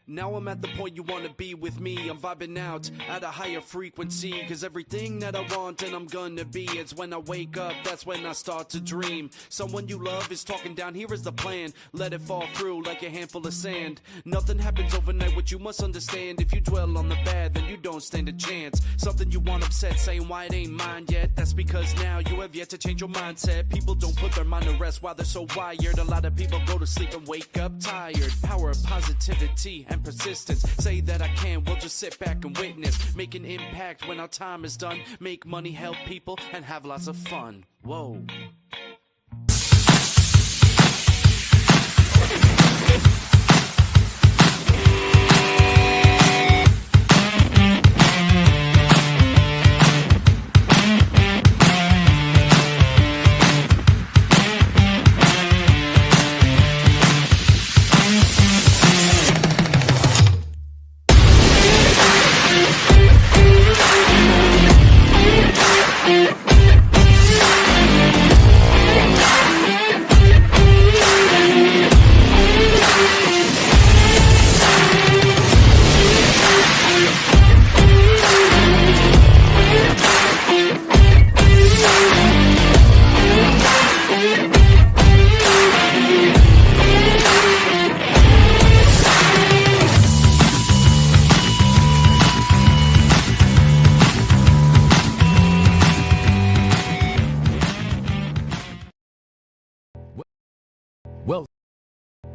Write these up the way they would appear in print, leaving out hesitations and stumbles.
Now I'm at the point you wanna be with me. I'm vibing out at a higher frequency, cause everything that I want and I'm gonna be, it's when I wake up, that's when I start to dream. Someone you love is talking down, here is the plan. Let it fall through like a handful of sand. Nothing happens overnight, what you must understand. If you dwell on the bad, then you don't stand a chance. Something you want upset, saying why it ain't mine yet. That's because now you have yet to change your mindset. People don't put their mind to rest while they're so wired. A lot of people go to sleep and wake up tired. Power of positivity and persistence. Say that I can, we'll just sit back and witness. Make an impact when our time is done. Make money, help people, and have lots of fun. Whoa.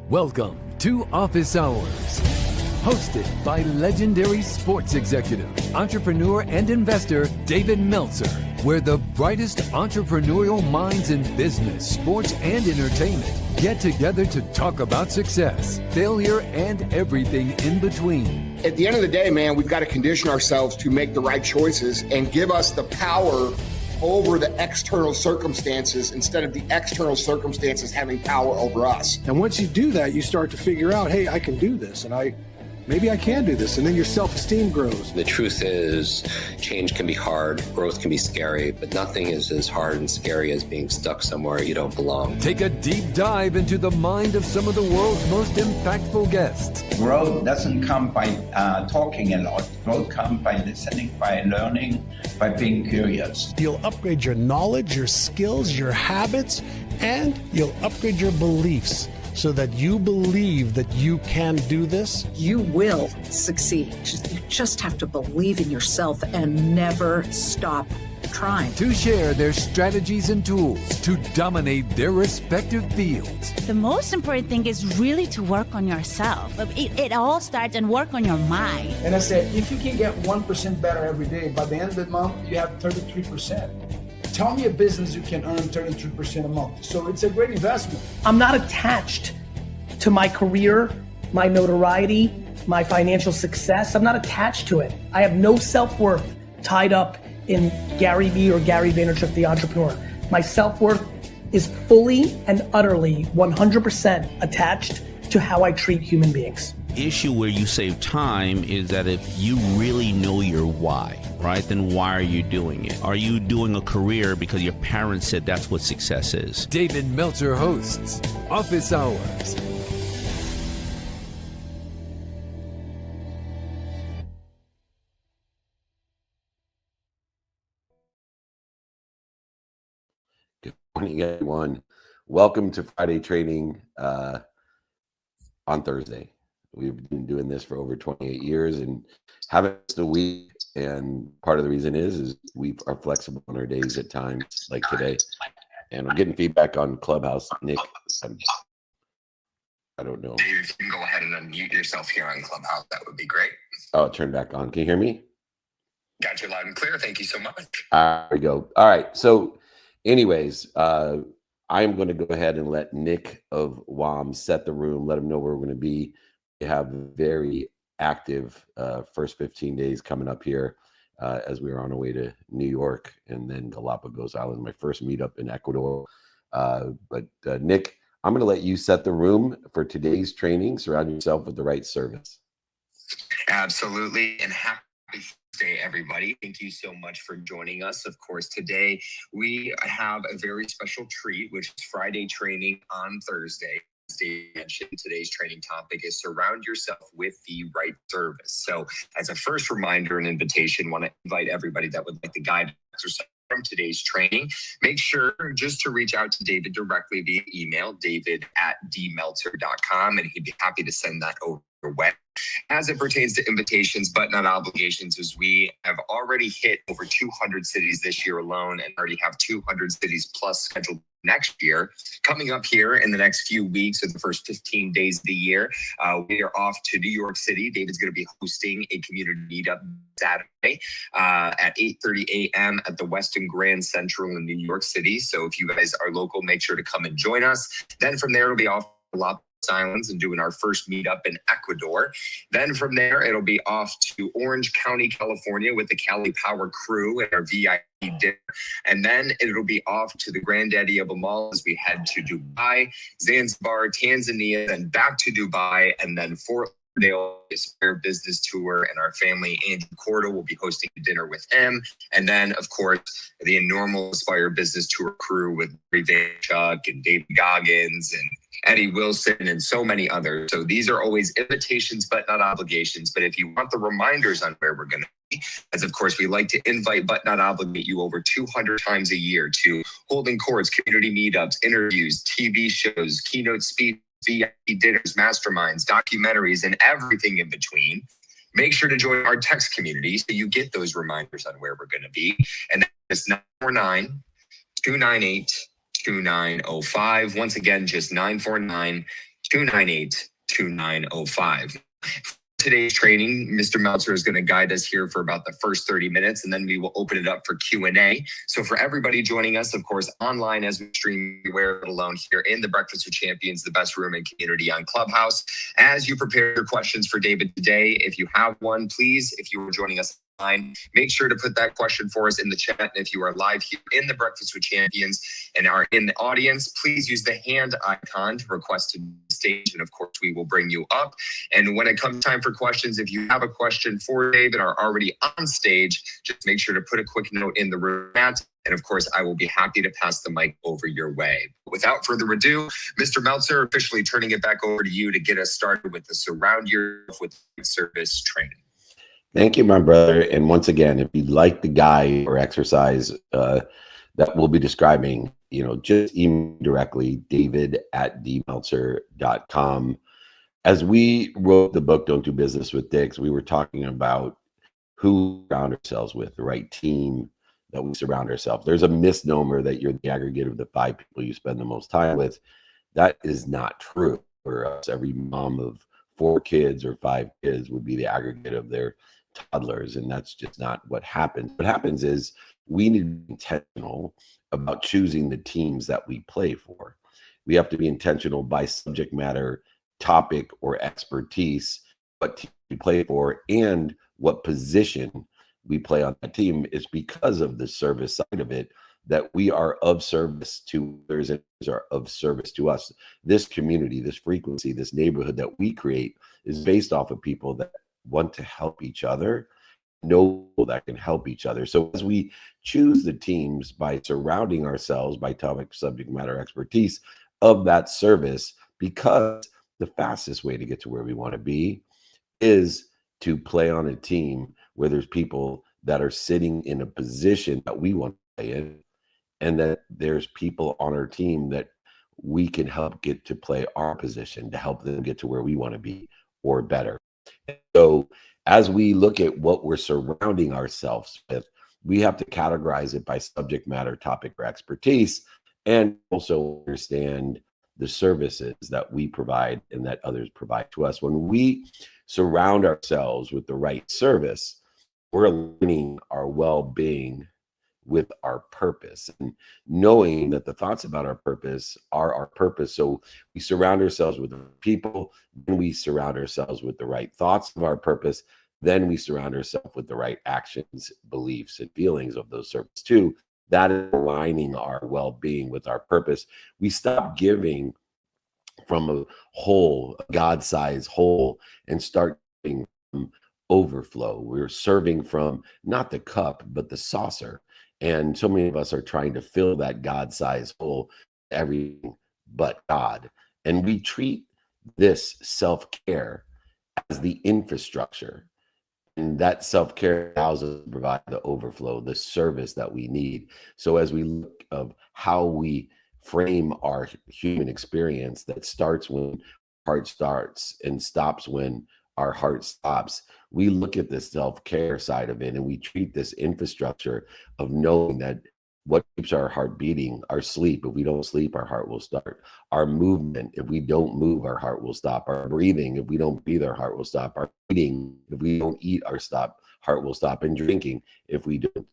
Welcome to Office Hours, hosted by legendary sports executive, entrepreneur, and investor David Meltzer, where the brightest entrepreneurial minds in business, sports, and entertainment get together to talk about success, failure, and everything in between. At the end of the day, man, we've got to condition ourselves to make the right choices and give us the power over the external circumstances instead of the external circumstances having power over us. And once you do that, you start to figure out, hey, I can do this, and maybe I can do this, and then your self-esteem grows. The truth is, change can be hard, growth can be scary, but nothing is as hard and scary as being stuck somewhere you don't belong. Take a deep dive into the mind of some of the world's most impactful guests. Growth doesn't come by talking a lot. Growth comes by listening, by learning, by being curious. You'll upgrade your knowledge, your skills, your habits, and you'll upgrade your beliefs so that you believe that you can do this. You will succeed. You just have to believe in yourself and never stop trying. To share their strategies and tools to dominate their respective fields. The most important thing is really to work on yourself. It all starts and work on your mind. And I said, if you can get 1% better every day, by the end of the month, you have 33%. Tell me a business you can earn 33% a month. So it's a great investment. I'm not attached to my career, my notoriety, my financial success. I'm not attached to it. I have no self-worth tied up in Gary Vee or Gary Vaynerchuk, the entrepreneur. My self-worth is fully and utterly 100% attached to how I treat human beings. Issue where you save time is that if you really know your why, right, then why are you doing it? Are you doing a career because your parents said that's what success is? David Meltzer hosts Office Hours. Good morning, everyone. Welcome to Friday Training on Thursday. We've been doing this for over 28 years and haven't missed a week. And part of the reason is we are flexible on our days at times like today. And I'm getting feedback on Clubhouse. Nick, I don't know. Dave, if you can go ahead and unmute yourself here on Clubhouse, that would be great. Oh, turn back on. Can you hear me? Got you loud and clear. Thank you so much. There we go. All right. So anyways, I'm going to go ahead and let Nick of WOM set the room, let him know where we're going to be. We have very active first 15 days coming up here as we are on our way to New York and then Galapagos Island, my first meetup in Ecuador. But Nick, I'm going to let you set the room for today's training. Surround yourself with the right service. Absolutely. And happy Thursday, everybody. Thank you so much for joining us. Of course, today we have a very special treat, which is Friday training on Thursday. Dave mentioned, today's training topic is surround yourself with the right service. So as a first reminder and invitation, want to invite everybody that would like the guide exercise from today's training. Make sure just to reach out to David directly via email, david@dmeltzer.com, and he'd be happy to send that over your way. As it pertains to invitations, but not obligations, as we have already hit over 200 cities this year alone and already have 200 cities plus scheduled next year. Coming up here in the next few weeks or the first 15 days of the year, we are off to New York City. David's going to be hosting a community meetup Saturday at 8:30 a.m. at the Westin Grand Central in New York City. So if you guys are local, make sure to come and join us. Then from there, it'll be off to Los Islands and doing our first meetup in Ecuador. Then from there, it'll be off to Orange County, California with the Cali Power crew and our VIP dinner. And then it'll be off to the granddaddy of them all as we head to Dubai, Zanzibar, Tanzania, then back to Dubai, and then Fort Lauderdale Aspire Business Tour, and our family, Andrew Corda, will be hosting a dinner with him. And then, of course, the normal Aspire Business Tour crew with Barry Vaynerchuk and David Goggins and Eddie Wilson and so many others. So these are always invitations, but not obligations. But if you want the reminders on where we're going to be, as of course, we like to invite, but not obligate you over 200 times a year to holding courts, community meetups, interviews, TV shows, keynote speeches, VIP dinners, masterminds, documentaries, and everything in between. Make sure to join our text community so you get those reminders on where we're going to be. And that's 949-298-2905. Once again, just 949-298-2905. Today's training, Mr. Meltzer is going to guide us here for about the first 30 minutes, and then we will open it up for Q&A. So for everybody joining us, of course, online as we stream, let alone here in the Breakfast with Champions, the best room and community on Clubhouse. As you prepare your questions for David today, if you have one, please, if you are joining us online, make sure to put that question for us in the chat. And if you are live here in the Breakfast with Champions and are in the audience, please use the hand icon to request to the stage. And of course, we will bring you up. And when it comes time for questions, if you have a question for David or are already on stage, just make sure to put a quick note in the room chat. And of course, I will be happy to pass the mic over your way. Without further ado, Mr. Meltzer, officially turning it back over to you to get us started with the Surround Yourself with Service training. Thank you, my brother. And once again, if you'd like the guide or exercise that we'll be describing, just email directly, david@dmeltzer.com. As we wrote the book, Don't Do Business with Dicks, we were talking about who we surround ourselves with, the right team that we surround ourselves. There's a misnomer that you're the aggregate of the 5 people you spend the most time with. That is not true. For us, every mom of 4 kids or 5 kids would be the aggregate of their toddlers, and that's just not what happens. What happens is we need to be intentional about choosing the teams that we play for. We have to be intentional by subject matter, topic, or expertise, what team we play for, and what position we play on that team. Is because of the service side of it that we are of service to others and are of service to us. This community, this frequency, this neighborhood that we create is based off of people that want to help each other, know that can help each other. So as we choose the teams by surrounding ourselves by topic, subject matter expertise of that service, because the fastest way to get to where we want to be is to play on a team where there's people that are sitting in a position that we want to play in, and that there's people on our team that we can help get to play our position to help them get to where we want to be or better. So as we look at what we're surrounding ourselves with, we have to categorize it by subject matter, topic, or expertise, and also understand the services that we provide and that others provide to us. When we surround ourselves with the right service, we're aligning our well-being with our purpose, and knowing that the thoughts about our purpose are our purpose. So we surround ourselves with people, then we surround ourselves with the right thoughts of our purpose, then we surround ourselves with the right actions, beliefs, and feelings of those services too. That is aligning our well-being with our purpose. We stop giving from a whole, a God-sized whole, and start giving from overflow. We're serving from not the cup, but the saucer. And so many of us are trying to fill that God-sized hole, everything but God. And we treat this self-care as the infrastructure. And that self-care allows us to provide the overflow, the service that we need. So as we look of how we frame our human experience that starts when heart starts and stops when our heart stops, we look at the self-care side of it, and we treat this infrastructure of knowing that what keeps our heart beating, our sleep. If we don't sleep, our heart will start. Our movement, if we don't move, our heart will stop. Our breathing, if we don't breathe, our heart will stop. Our eating, if we don't eat, our heart will stop. And drinking, if we don't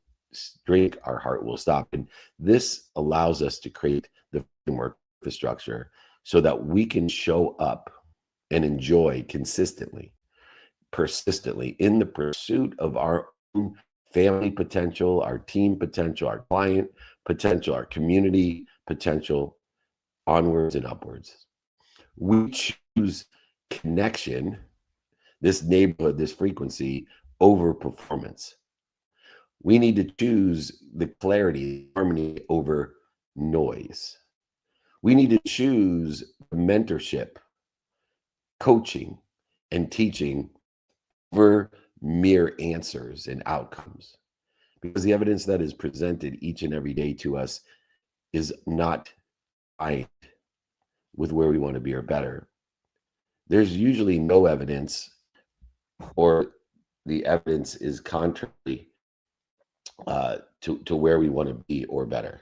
drink, our heart will stop. And this allows us to create the framework infrastructure so that we can show up and enjoy consistently, persistently in the pursuit of our own family potential, our team potential, our client potential, our community potential, onwards and upwards. We choose connection, this neighborhood, this frequency, over performance. We need to choose the clarity, harmony over noise. We need to choose mentorship, coaching, and teaching over mere answers and outcomes, because the evidence that is presented each and every day to us is not aligned with where we want to be or better. There's usually no evidence, or the evidence is contrary to where we want to be or better.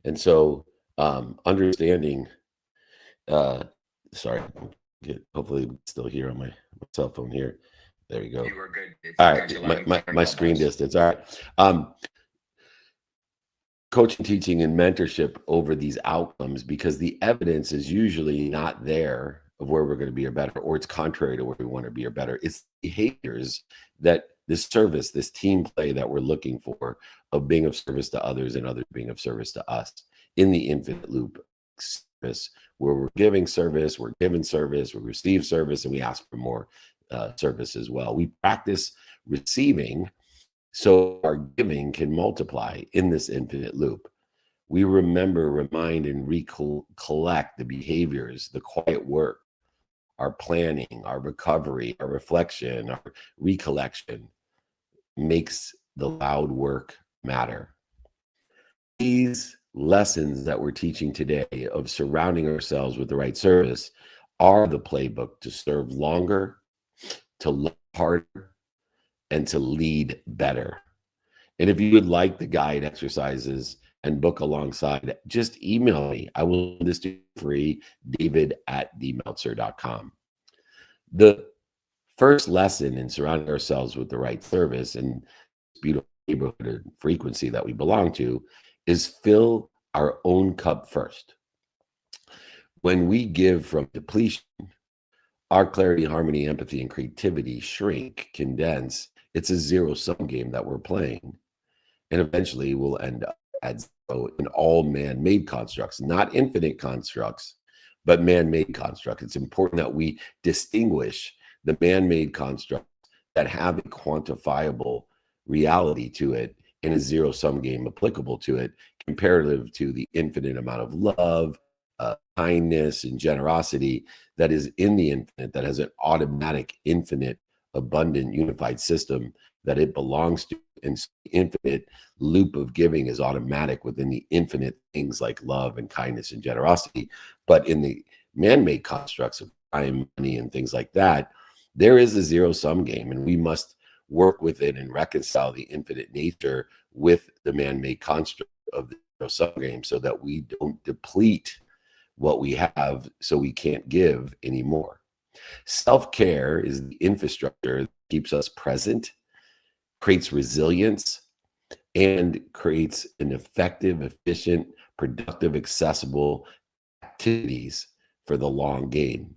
And so understanding, sorry, hopefully I'm still here on my cell phone here. There you go. You were good. All right, my screen distance. All right. Coaching, teaching, and mentorship over these outcomes, because the evidence is usually not there of where we're going to be or better, or it's contrary to where we want to be or better. It's behaviors that this service, this team play that we're looking for, of being of service to others and others being of service to us in the infinite loop service, where we're giving service, we're given service, we receive service, and we ask for more service as well. We practice receiving so our giving can multiply in this infinite loop. We remember, remind, and recollect the behaviors, the quiet work, our planning, our recovery, our reflection, our recollection makes the loud work matter. These lessons that we're teaching today of surrounding ourselves with the right service are the playbook to serve longer, to look harder, and to lead better. And if you would like the guide exercises and book alongside, just email me. I will send this to you free, david@themeltzer.com. The first lesson in surrounding ourselves with the right service and beautiful neighborhood and frequency that we belong to is fill our own cup first. When we give from depletion, our clarity, harmony, empathy, and creativity shrink, condense. It's a zero-sum game that we're playing. And eventually we'll end up at zero in all man-made constructs, not infinite constructs, but man-made constructs. It's important that we distinguish the man-made constructs that have a quantifiable reality to it in a zero-sum game applicable to it, comparative to the infinite amount of love, kindness, and generosity that is in the infinite, that has an automatic, infinite, abundant, unified system that it belongs to. And the infinite loop of giving is automatic within the infinite things like love and kindness and generosity. But in the man-made constructs of time, money, and things like that, there is a zero-sum game, and we must work with it and reconcile the infinite nature with the man-made construct of the zero-sum game so that we don't deplete what we have so we can't give anymore. Self-care is the infrastructure that keeps us present, creates resilience, and creates an effective, efficient, productive, accessible activities for the long game,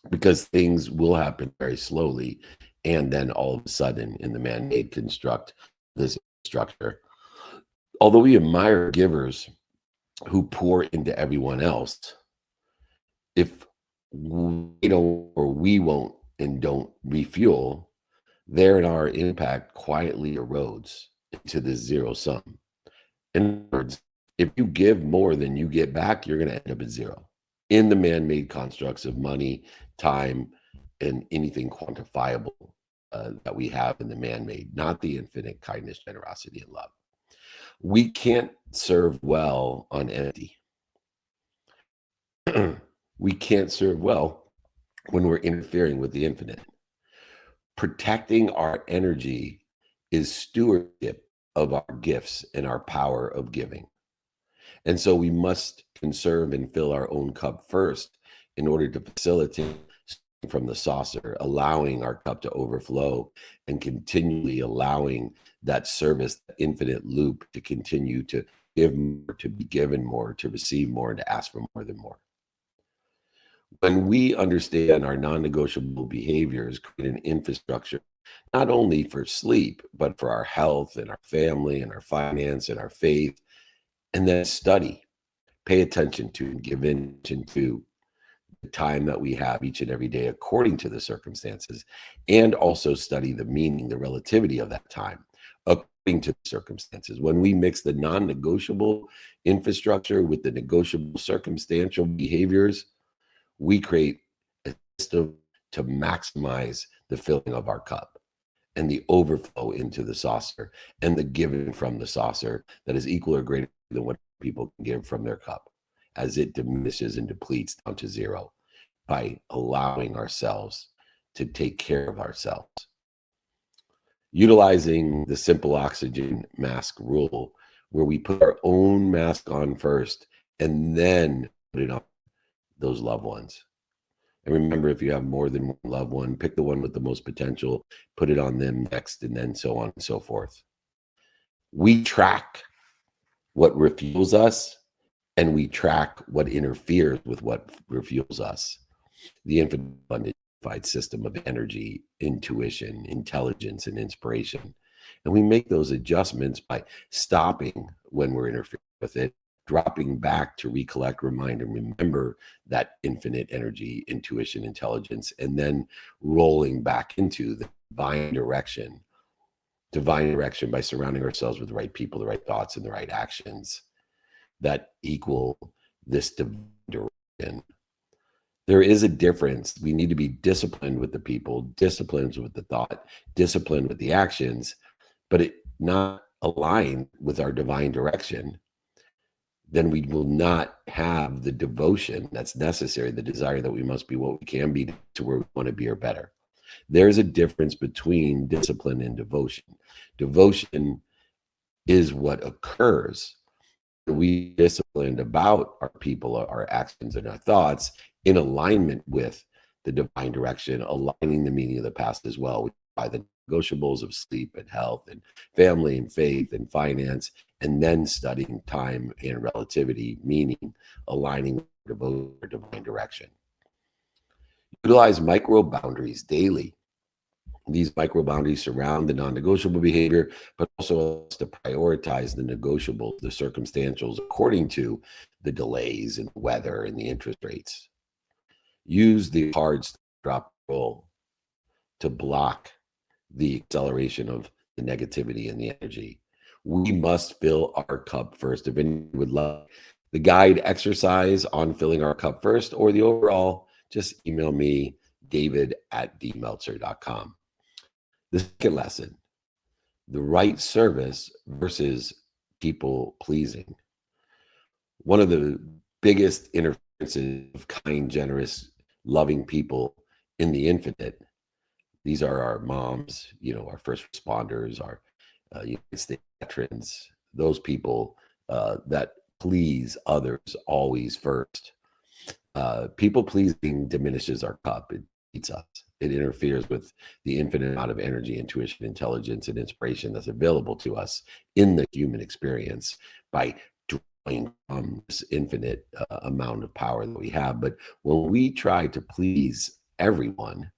because things will happen very slowly and then all of a sudden in the man-made construct, this structure. Although we admire givers who pour into everyone else, if we don't, or we won't and don't refuel, their and our impact quietly erodes into the zero sum. In other words, if you give more than you get back, you're going to end up at zero. in the man-made constructs of money, time, and anything quantifiable that we have in the man-made, not the infinite kindness, generosity, and love. We can't serve well on empty. We can't serve well when we're interfering with the infinite. Protecting our energy is stewardship of our gifts and our power of giving. And so we must conserve and fill our own cup first in order to facilitate from the saucer, allowing our cup to overflow and continually allowing that service, that infinite loop, to continue to give more, to be given more, to receive more, and to ask for more than more. When we understand our non-negotiable behaviors, create an infrastructure not only for sleep, but for our health and our family and our finance and our faith, and then study, pay attention to, and give attention to the time that we have each and every day according to the circumstances, and also study the meaning, the relativity of that time according to the circumstances. When we mix the non-negotiable infrastructure with the negotiable circumstantial behaviors, we create a system to maximize the filling of our cup and the overflow into the saucer and the giving from the saucer that is equal or greater than what people can give from their cup, as it diminishes and depletes down to zero by allowing ourselves to take care of ourselves. Utilizing the simple oxygen mask rule, where we put our own mask on first and then put it on those loved ones. And remember, if you have more than one loved one, pick the one with the most potential, put it on them next, and then so on and so forth. We track what refuels us, and we track what interferes with what refuels us. The infinite unidentified system of energy, intuition, intelligence, and inspiration. And we make those adjustments by stopping when we're interfering with it, dropping back to recollect, remind, and remember that infinite energy, intuition, intelligence, and then rolling back into the divine direction by surrounding ourselves with the right people, the right thoughts, and the right actions that equal this divine direction. There is a difference. We need to be disciplined with the people, disciplined with the thought, disciplined with the actions, but it not aligned with our divine direction. Then we will not have the devotion that's necessary, the desire that we must be what we can be to where we want to be or better. There's a difference between discipline and devotion. Devotion is what occurs. We disciplined about our people, our actions, and our thoughts in alignment with the divine direction, aligning the meaning of the past as well by the negotiables of sleep and health and family and faith and finance, and then studying time and relativity, meaning aligning with the divine direction. Utilize micro boundaries daily. These micro boundaries surround the non-negotiable behavior, but also to prioritize the negotiables, the circumstantials, according to the delays and the weather and the interest rates. Use the hard drop roll to block the acceleration of the negativity and the energy. We must fill our cup first. If anyone would love the guide exercise on filling our cup first or the overall, just email me, david@dmeltzer.com. The second lesson, the right service versus people pleasing. One of the biggest interferences of kind, generous, loving people in the infinite, these are our moms, our first responders, our United States veterans, those people that please others always first. People pleasing diminishes our cup. It eats us. It interferes with the infinite amount of energy, intuition, intelligence, and inspiration that's available to us in the human experience by drawing from this infinite amount of power that we have. But when we try to please everyone,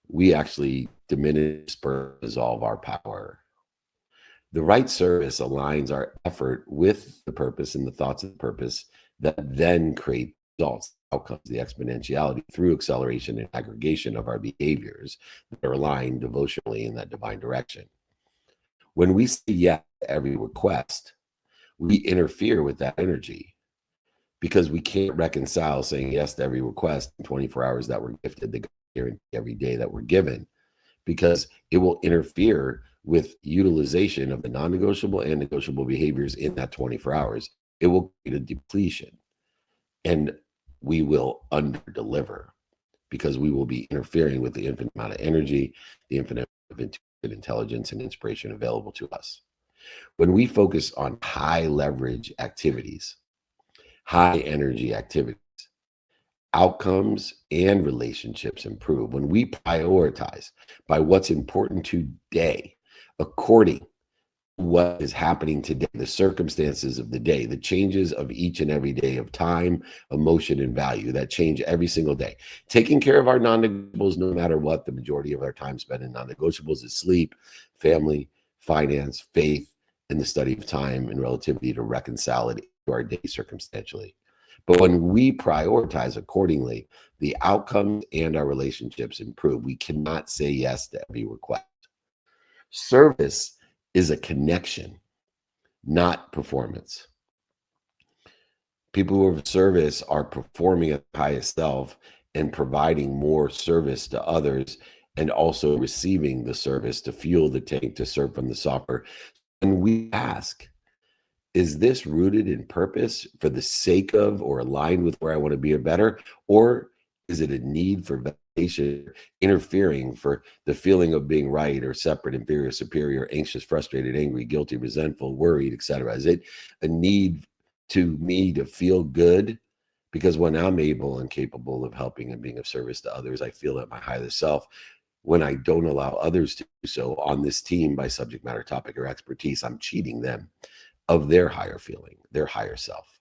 we actually diminish or dissolve our power. The right service aligns our effort with the purpose and the thoughts of the purpose that then create results, outcomes, the exponentiality through acceleration and aggregation of our behaviors that are aligned devotionally in that divine direction. When we say yes to every request, we interfere with that energy. because we can't reconcile saying yes to every request in 24 hours that we're gifted, the guarantee every day that we're given, because it will interfere with utilization of the non-negotiable and negotiable behaviors in that 24 hours. It will create a depletion, and we will under-deliver because we will be interfering with the infinite amount of energy, the infinite amount of intelligence and inspiration available to us. When we focus on high leverage activities, high energy activities, outcomes and relationships improve. When we prioritize by what's important today, according to what is happening today, the circumstances of the day, the changes of each and every day of time, emotion, and value that change every single day. Taking care of our non-negotiables, no matter what, the majority of our time spent in non-negotiables is sleep, family, finance, faith, and the study of time and relativity to reconcile it to our day circumstantially. But when we prioritize accordingly, the outcomes and our relationships improve. We cannot say yes to every request. Service is a connection, not performance. People who are of service are performing at the highest self and providing more service to others, and also receiving the service to fuel the tank to serve from the software. And we ask, is this rooted in purpose for the sake of or aligned with where I want to be or better? Or is it a need for validation, interfering for the feeling of being right or separate, inferior, superior, anxious, frustrated, angry, guilty, resentful, worried, etc.? Is it a need to me to feel good? Because when I'm able and capable of helping and being of service to others, I feel at my highest self. When I don't allow others to do so on this team by subject matter, topic, or expertise, I'm cheating them of their higher feeling, their higher self.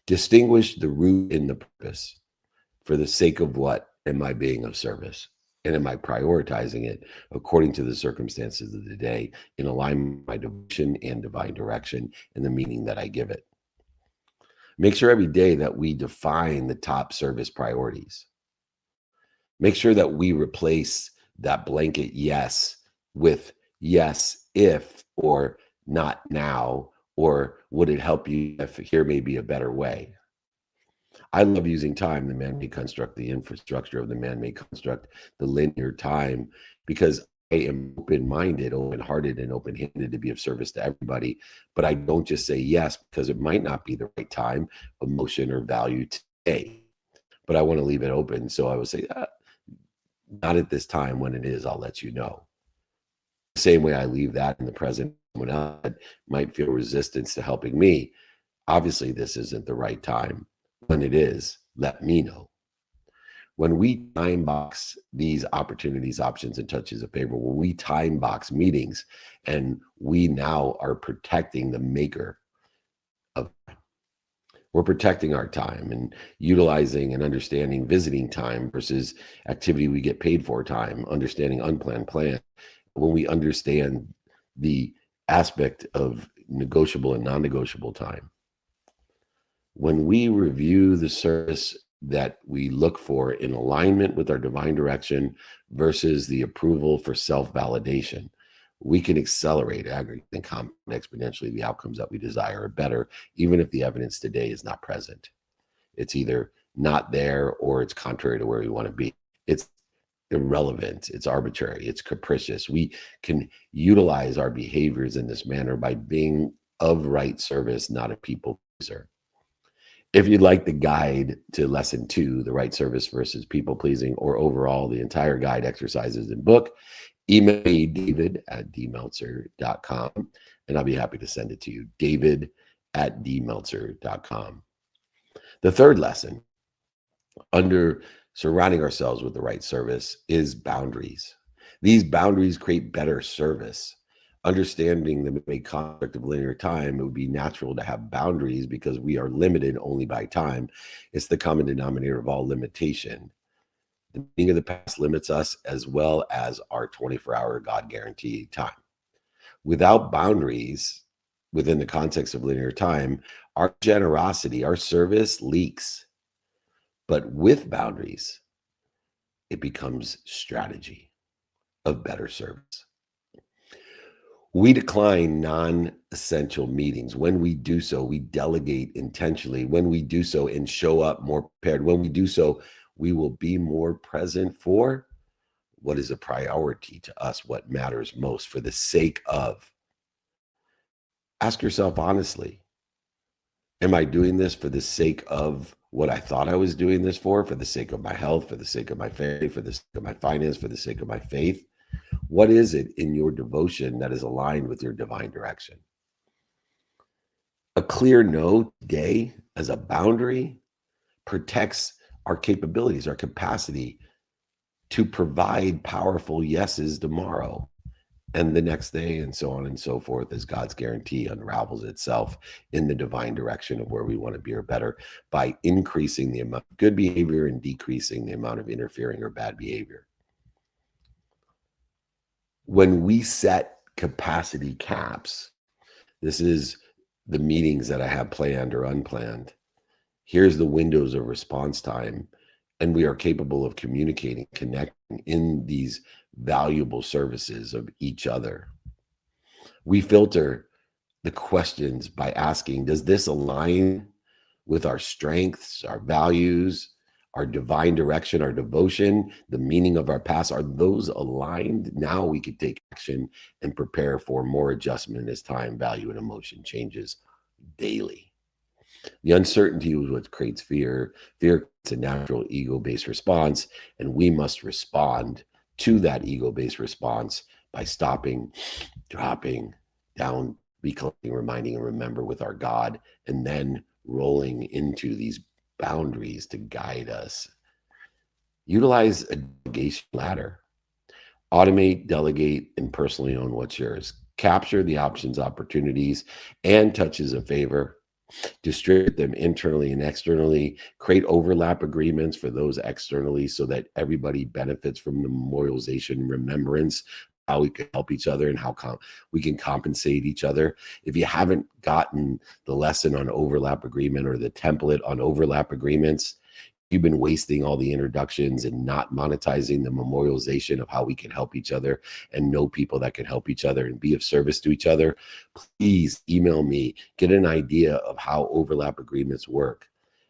Distinguish the root in the purpose. For the sake of what am I being of service? And am I prioritizing it according to the circumstances of the day in alignment with my devotion and divine direction and the meaning that I give it? Make sure every day that we define the top service priorities. Make sure that we replace that blanket yes with yes if, or not now, or would it help you if here may be a better way? I love using time, the man-made construct, the infrastructure of the man-made construct, the linear time, because I am open-minded, open-hearted, and open-handed to be of service to everybody. But I don't just say yes because it might not be the right time, emotion, or value today. But I want to leave it open. So I would say, not at this time. When it is, I'll let you know. The same way I leave that in the present. Someone else might feel resistance to helping me. Obviously, this isn't the right time. When it is, let me know. When we time box these opportunities, options, and touches of favor, when we time box meetings, and we now are protecting the maker of time. We're protecting our time and utilizing and understanding visiting time versus activity we get paid for time, understanding unplanned plan. When we understand the aspect of negotiable and non-negotiable time. When we review the service that we look for in alignment with our divine direction versus the approval for self-validation, we can accelerate, aggregate, and compound exponentially the outcomes that we desire or better, even if the evidence today is not present. It's either not there or it's contrary to where we want to be. It's irrelevant, it's arbitrary, it's capricious. We can utilize our behaviors in this manner by being of right service, not a people pleaser. If you'd like the guide to lesson 2, the right service versus people pleasing, or overall the entire guide, exercises, and book, email me, david@dmeltzer.com, and I'll be happy to send it to you, david@dmeltzer.com. The third lesson under surrounding ourselves with the right service is boundaries. These boundaries create better service. Understanding the main construct of linear time, it would be natural to have boundaries because we are limited only by time. It's the common denominator of all limitation. The meaning of the past limits us as well as our 24-hour God-guaranteed time. Without boundaries within the context of linear time, our generosity, our service leaks. But with boundaries, it becomes strategy of better service. We decline non-essential meetings. When we do so, we delegate intentionally. When we do so and show up more prepared, when we do so, we will be more present for what is a priority to us, what matters most for the sake of. Ask yourself honestly, am I doing this for the sake of what I thought I was doing this for the sake of my health, for the sake of my family, for the sake of my finance, for the sake of my faith? What is it in your devotion that is aligned with your divine direction? A clear no today as a boundary protects our capabilities, our capacity to provide powerful yeses tomorrow and the next day, and so on and so forth, as God's guarantee unravels itself in the divine direction of where we want to be or better by increasing the amount of good behavior and decreasing the amount of interfering or bad behavior. When we set capacity caps, this is the meetings that I have planned or unplanned. Here's the windows of response time, and we are capable of communicating, connecting in these valuable services of each other. We filter the questions by asking, does this align with our strengths, our values, our divine direction, our devotion, the meaning of our past? Are those aligned? Now we can take action and prepare for more adjustment as time, value, and emotion changes daily. The uncertainty is what creates fear. Fear is a natural ego-based response, and we must respond to that ego-based response by stopping, dropping down, reclaiming, reminding, and remember with our God, and then rolling into these boundaries to guide us. Utilize a delegation ladder. Automate, delegate, and personally own what's yours. Capture the options, opportunities, and touches of favor. Distribute them internally and externally. Create overlap agreements for those externally so that everybody benefits from the memorialization and remembrance, how we can help each other and how we can compensate each other. If you haven't gotten the lesson on overlap agreement or the template on overlap agreements, you've been wasting all the introductions and not monetizing the memorialization of how we can help each other and know people that can help each other and be of service to each other. Please email me, get an idea of how overlap agreements work,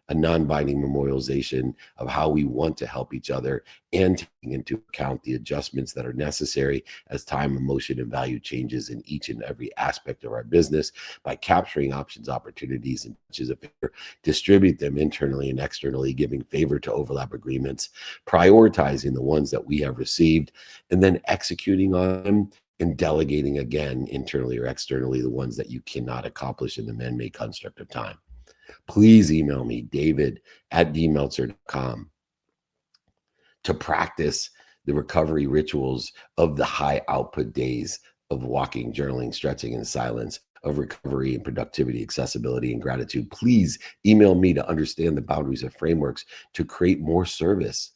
a non-binding memorialization of how we want to help each other, and taking into account the adjustments that are necessary as time, emotion, and value changes in each and every aspect of our business by capturing options, opportunities, and touches of favor. Distribute them internally and externally, giving favor to overlap agreements, prioritizing the ones that we have received, and then executing on them and delegating again internally or externally the ones that you cannot accomplish in the man-made construct of time. Please email me, david@dmeltzer.com, to practice the recovery rituals of the high output days of walking, journaling, stretching, and silence, of recovery and productivity, accessibility, and gratitude. Please email me to understand the boundaries of frameworks to create more service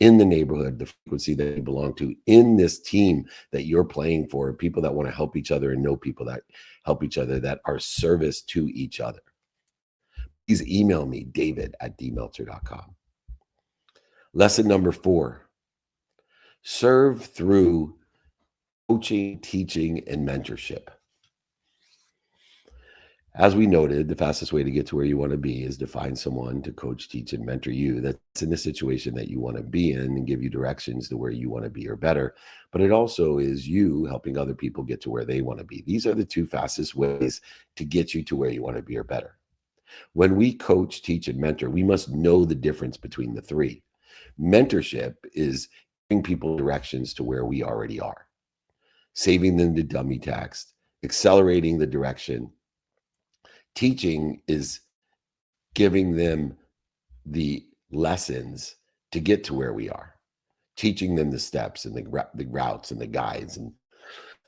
in the neighborhood, the frequency that you belong to, in this team that you're playing for, people that want to help each other and know people that help each other, that are service to each other. Please email me, david@dmeltzer.com. Lesson number 4, serve through coaching, teaching, and mentorship. As we noted, the fastest way to get to where you want to be is to find someone to coach, teach, and mentor you that's in the situation that you want to be in and give you directions to where you want to be or better. But it also is you helping other people get to where they want to be. These are the two fastest ways to get you to where you want to be or better. When we coach, teach, and mentor, we must know the difference between the three. Mentorship is giving people directions to where we already are, saving them the dummy text, accelerating the direction. Teaching is giving them the lessons to get to where we are, teaching them the steps and the routes and the guides, and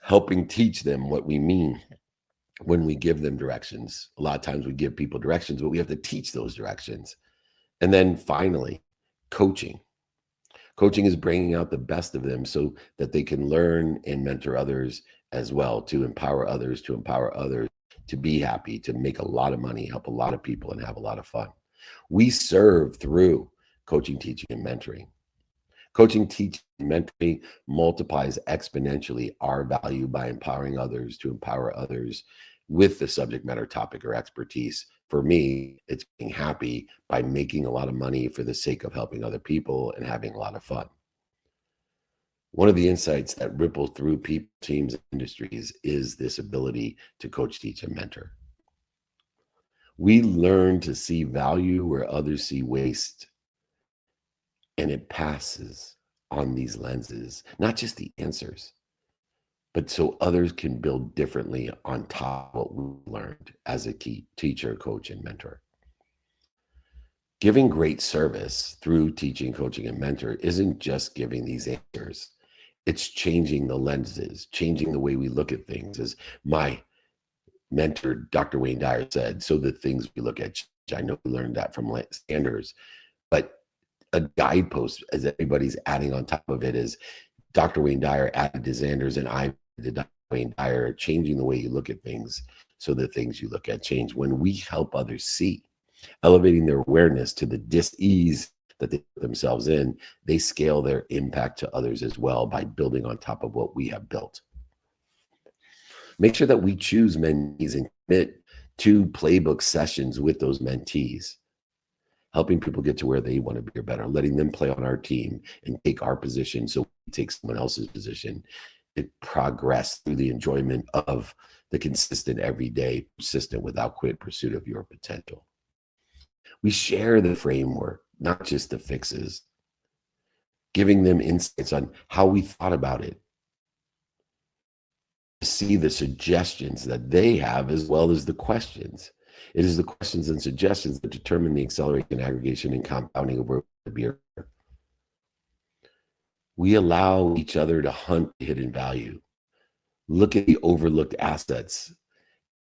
helping teach them what we mean when we give them directions. A lot of times we give people directions, but we have to teach those directions. And then finally, coaching. Coaching is bringing out the best of them so that they can learn and mentor others as well, to empower others, to be happy, to make a lot of money, help a lot of people, and have a lot of fun. We serve through coaching, teaching, and mentoring. Coaching, teaching, and mentoring multiplies exponentially our value by empowering others to empower others with the subject matter, topic, or expertise. For me, it's being happy by making a lot of money for the sake of helping other people and having a lot of fun. One of the insights that ripple through people, teams, and industries is this ability to coach, teach, and mentor. We learn to see value where others see waste, and it passes on these lenses, not just the answers, but so others can build differently on top of what we learned as a key teacher, coach, and mentor. Giving great service through teaching, coaching, and mentor isn't just giving these answers. It's changing the lenses, changing the way we look at things. As my mentor, Dr. Wayne Dyer, said, so the things we look at change. I know we learned that from Sanders, but a guidepost, as everybody's adding on top of it, is Dr. Wayne Dyer added to Sanders, and I did Dr. Wayne Dyer, changing the way you look at things so the things you look at change. When we help others see, elevating their awareness to the dis-ease that they put themselves in, they scale their impact to others as well by building on top of what we have built. Make sure that we choose mentees and commit to playbook sessions with those mentees, helping people get to where they want to be or better, letting them play on our team and take our position so we take someone else's position to progress through the enjoyment of the consistent, everyday, persistent, without quit pursuit of your potential. We share the framework, not just the fixes, giving them insights on how we thought about it, to see the suggestions that they have as well as the questions. It is the questions and suggestions that determine the acceleration, aggregation, and compounding of where we're going to be. We allow each other to hunt hidden value, look at the overlooked assets,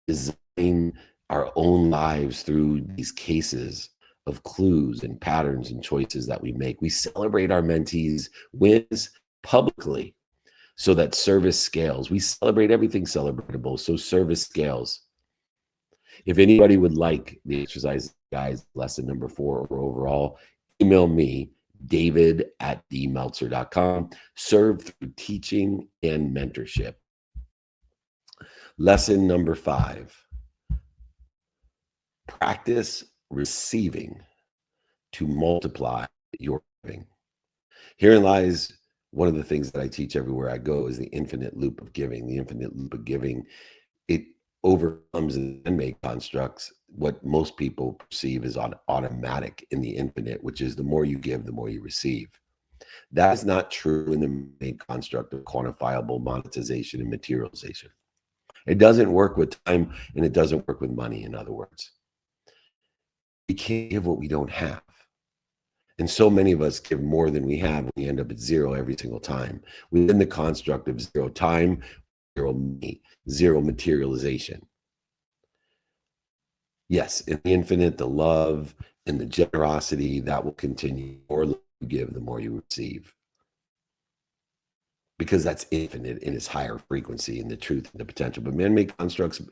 design our own lives through these cases of clues and patterns and choices that we make. We celebrate our mentees' wins publicly so that service scales. We celebrate everything celebratable, so service scales. If anybody would like the exercise guys, lesson number 4 or overall, email me, david@dmeltzer.com. Serve through teaching and mentorship. Lesson number 5, practice receiving to multiply your giving. Herein lies one of the things that I teach everywhere I go is the infinite loop of giving. The infinite loop of giving, it overcomes and man-made constructs what most people perceive as automatic in the infinite, which is the more you give, the more you receive. That is not true in the man-made construct of quantifiable monetization and materialization. It doesn't work with time, and it doesn't work with money, in other words. We can't give what we don't have. And so many of us give more than we have. We end up at 0 every single time. Within the construct of 0 time, 0 money, 0 materialization. Yes, in the infinite, the love and the generosity, that will continue. The more you give, the more you receive. Because that's infinite in its higher frequency and the truth and the potential. But man-made constructs,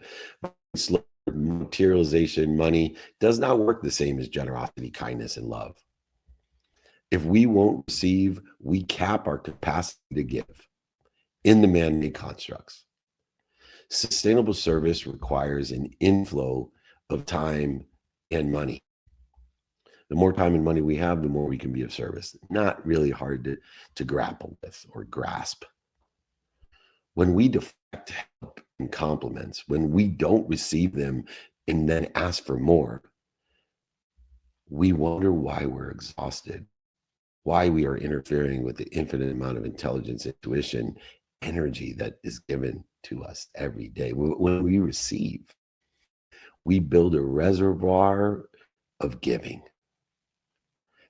materialization, money, does not work the same as generosity, kindness, and love. If we won't receive, we cap our capacity to give in the man-made constructs. Sustainable service requires an inflow of time and money. The more time and money we have, the more we can be of service. Not really hard to grapple with or grasp. When we deflect help and compliments, when we don't receive them and then ask for more, we wonder why we're exhausted, why we are interfering with the infinite amount of intelligence, intuition, energy that is given to us every day. When we receive, we build a reservoir of giving.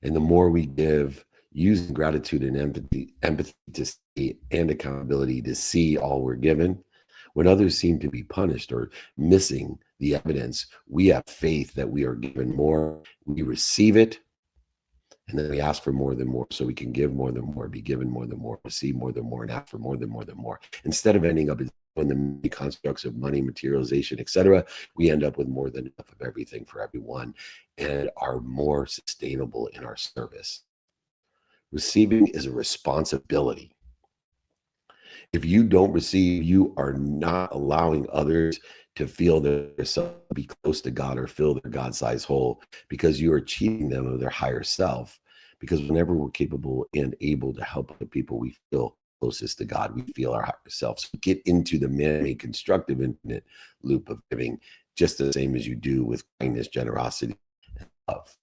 And the more we give, using gratitude and empathy to see, and accountability to see all we're given, when others seem to be punished or missing the evidence, we have faith that we are given more, we receive it, and then we ask for more than more so we can give more than more, be given more than more, receive more than more, and ask for more than more than more. Instead of ending up in the constructs of money, materialization, etc., we end up with more than enough of everything for everyone and are more sustainable in our service. Receiving is a responsibility. If you don't receive, you are not allowing others to feel themselves be close to God or fill their God-sized hole, because you are cheating them of their higher self. Because whenever we're capable and able to help other people, we feel closest to God. We feel our higher self. So get into the man-made constructive infinite loop of giving, just the same as you do with kindness, generosity, and love.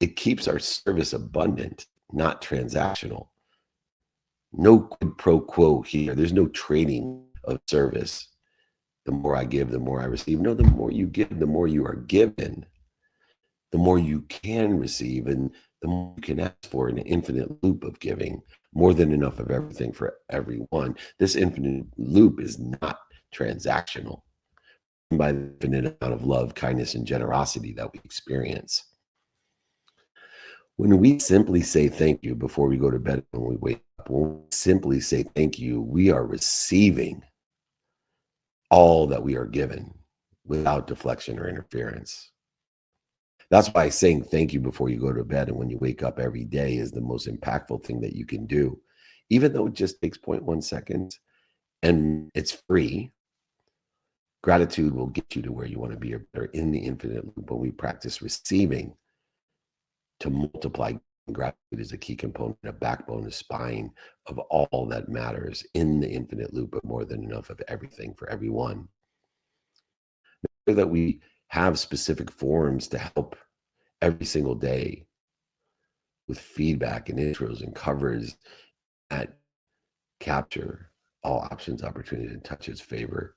It keeps our service abundant, not transactional. No quid pro quo here. There's no trading of service. The more I give, the more I receive. No, the more you give, the more you are given, the more you can receive, and the more you can ask for an infinite loop of giving, more than enough of everything for everyone. This infinite loop is not transactional by the infinite amount of love, kindness, and generosity that we experience. When we simply say thank you before we go to bed, when we wake up, when we simply say thank you, we are receiving all that we are given without deflection or interference. That's why saying thank you before you go to bed and when you wake up every day is the most impactful thing that you can do, even though it just takes 0.1 seconds and it's free. Gratitude will get you to where you want to be, or in the infinite loop. When we practice receiving, to multiply, gratitude is a key component, a backbone, a spine of all that matters in the infinite loop of more than enough of everything for everyone. Make sure that we have specific forums to help every single day with feedback and intros and covers that capture all options, opportunities, and touches, favor,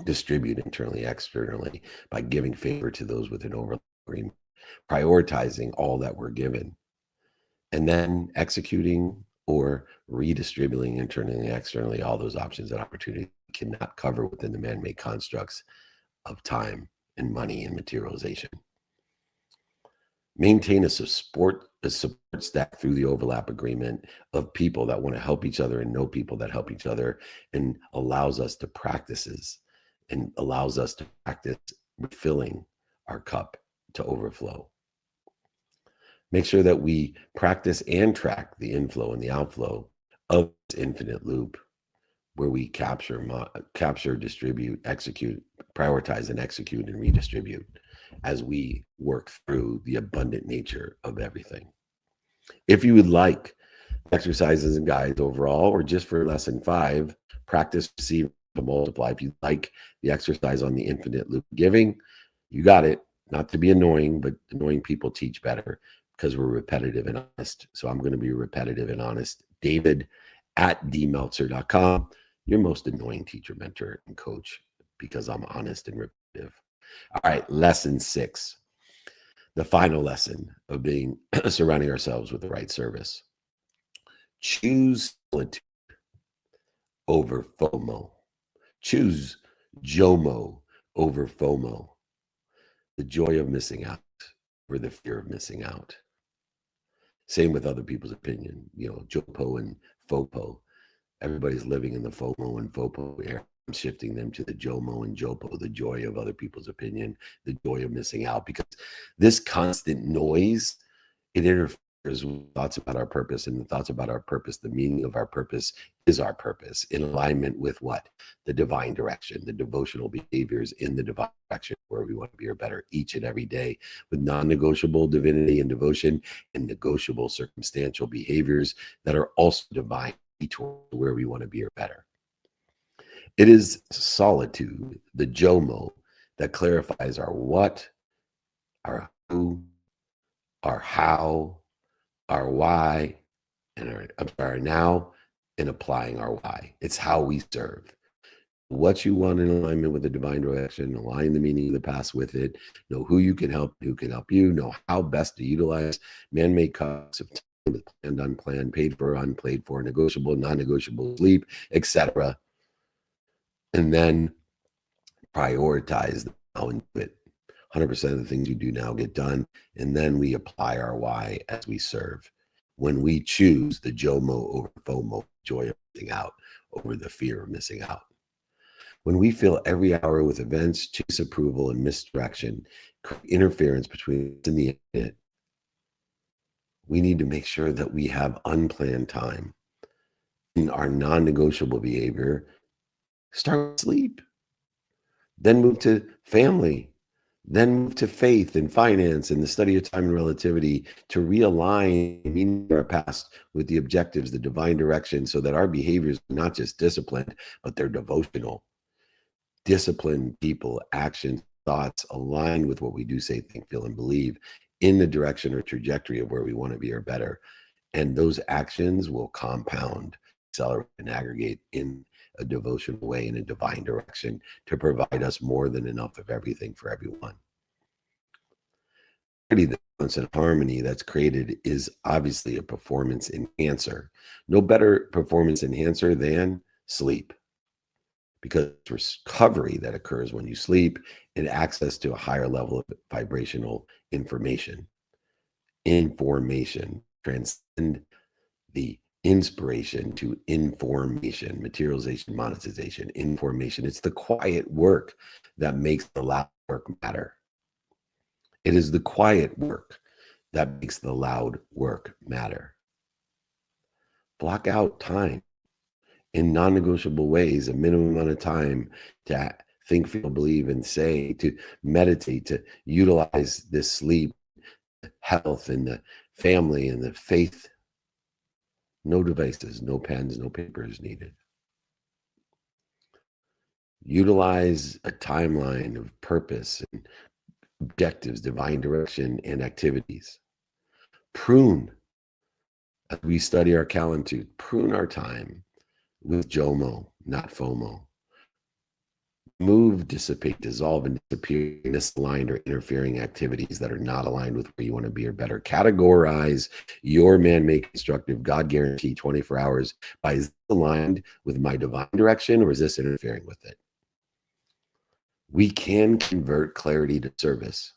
distribute internally, externally, by giving favor to those with an overlap agreement, prioritizing all that we're given, and then executing or redistributing internally and externally all those options and opportunities we cannot cover within the man-made constructs of time and money and materialization. Maintain a support stack through the overlap agreement of people that want to help each other and know people that help each other, and allows us to practice refilling our cup to overflow. Make sure that we practice and track the inflow and the outflow of this infinite loop, where we capture, distribute, execute, prioritize, and execute and redistribute as we work through the abundant nature of everything. If you would like exercises and guides overall, or just for lesson 5, practice, receive, to multiply. If you'd like the exercise on the infinite loop giving, you got it. Not to be annoying, but annoying people teach better because we're repetitive and honest. So I'm going to be repetitive and honest. David@dmeltzer.com, your most annoying teacher, mentor, and coach, because I'm honest and repetitive. All right, lesson 6, the final lesson of being surrounding ourselves with the right service. Choose solitude over FOMO. Choose JOMO over FOMO. The joy of missing out over the fear of missing out. Same with other people's opinion, JOPO and FOPO. Everybody's living in the FOMO and FOPO era. I'm shifting them to the JOMO and JOPO, the joy of other people's opinion, the joy of missing out, because this constant noise, it interferes with thoughts about our purpose, and the thoughts about our purpose, the meaning of our purpose is our purpose, in alignment with what? The divine direction, the devotional behaviors in the divine direction, where we want to be or better each and every day, with non-negotiable divinity and devotion, and negotiable circumstantial behaviors that are also divine, toward where we want to be or better. It is solitude, the JOMO, that clarifies our what, our who, our how, our why, and our now, and applying our why. It's how we serve. What you want in alignment with the divine direction, align the meaning of the past with it, know who you can help, who can help you, know how best to utilize man-made cuts of time with planned, unplanned, paid for, unpaid for, negotiable, non-negotiable, sleep, etc. And then prioritize now and do it. 100% of the things you do now get done, and then we apply our why as we serve. When we choose the JOMO over FOMO, joy of missing out over the fear of missing out. When we fill every hour with events, chase approval, and misdirection, interference between us and the infinite, We need to make sure that we have unplanned time in our non-negotiable behavior. Start with sleep, then move to family, then move to faith and finance and the study of time and relativity to realign meaning our past with the objectives, the divine direction, so that our behaviors are not just disciplined, but they're devotional. Disciplined people, actions, thoughts aligned with what we do, say, think, feel, and believe in the direction or trajectory of where we want to be or better. And those actions will compound, accelerate, and aggregate in a devotional way, in a divine direction, to provide us more than enough of everything for everyone. The balance and harmony that's created is obviously a performance enhancer. No better performance enhancer than sleep, because recovery that occurs when you sleep and access to a higher level of vibrational information transcend the inspiration to information, materialization, monetization, information. It's the quiet work that makes the loud work matter. It is the quiet work that makes the loud work matter. Block out time in non-negotiable ways, a minimum amount of time to think, feel, believe, and say, to meditate, to utilize this sleep, health, and the family and the faith. No devices, no pens, no papers needed. Utilize a timeline of purpose and objectives, divine direction, and activities. Prune, as we study our calitude, prune our time with JOMO, not FOMO. Move, dissipate, dissolve, and disappear misaligned or interfering activities that are not aligned with where you want to be or better. Categorize your man-made constructive God-guaranteed 24 hours by, is this aligned with my divine direction or is this interfering with it? We can convert clarity to service,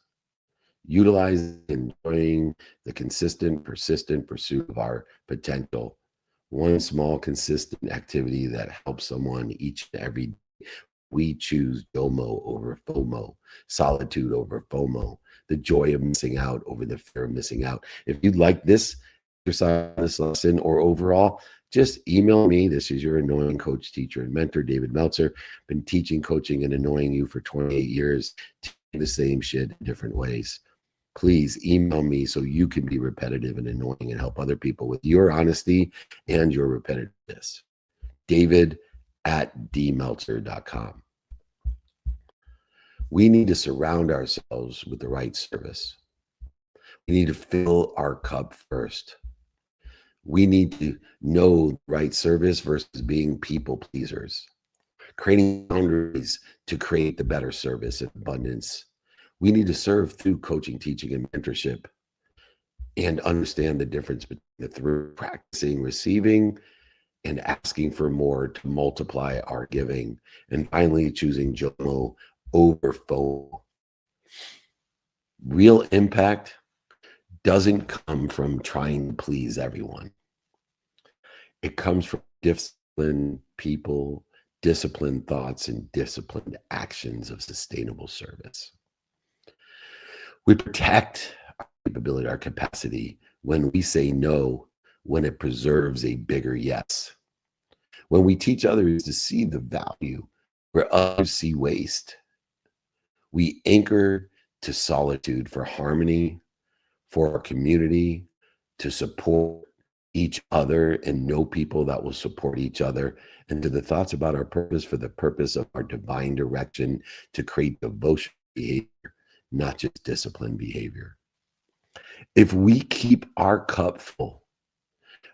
utilizing and enjoying the consistent, persistent pursuit of our potential. One small, consistent activity that helps someone each and every day. We choose JOMO over FOMO, solitude over FOMO, the joy of missing out over the fear of missing out. If you'd like this exercise, this lesson, or overall, just email me. This is your annoying coach, teacher, and mentor, David Meltzer. Been teaching, coaching, and annoying you for 28 years, teaching the same shit in different ways. Please email me so you can be repetitive and annoying and help other people with your honesty and your repetitiveness. David@dmeltzer.com. We need to surround ourselves with the right service. We need to fill our cup first. We need to know the right service versus being people pleasers. Creating boundaries to create the better service and abundance. We need to serve through coaching, teaching, and mentorship, and understand the difference between the three: practicing, receiving, and asking for more to multiply our giving. And finally, choosing JOMO over FOMO. Real impact doesn't come from trying to please everyone. It comes from disciplined people, disciplined thoughts, and disciplined actions of sustainable service. We protect our capability, our capacity, when we say no, when it preserves a bigger yes. When we teach others to see the value where others see waste. We anchor to solitude for harmony, for our community, to support each other and know people that will support each other, and to the thoughts about our purpose for the purpose of our divine direction to create devotion behavior, not just disciplined behavior. If we keep our cup full,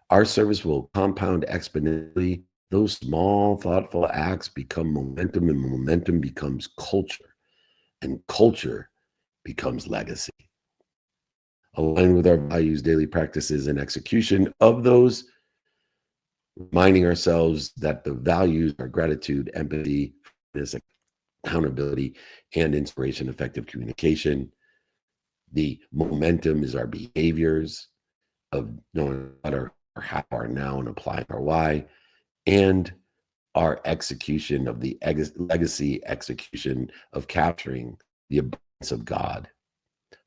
our service will compound exponentially. Those small, thoughtful acts become momentum, and momentum becomes culture, and culture becomes legacy. Align with our values, daily practices, and execution of those, reminding ourselves that the values are gratitude, empathy, accountability, and inspiration, effective communication. The momentum is our behaviors of knowing what our how are now and applying our why, and our execution of the legacy execution of capturing the abundance of God.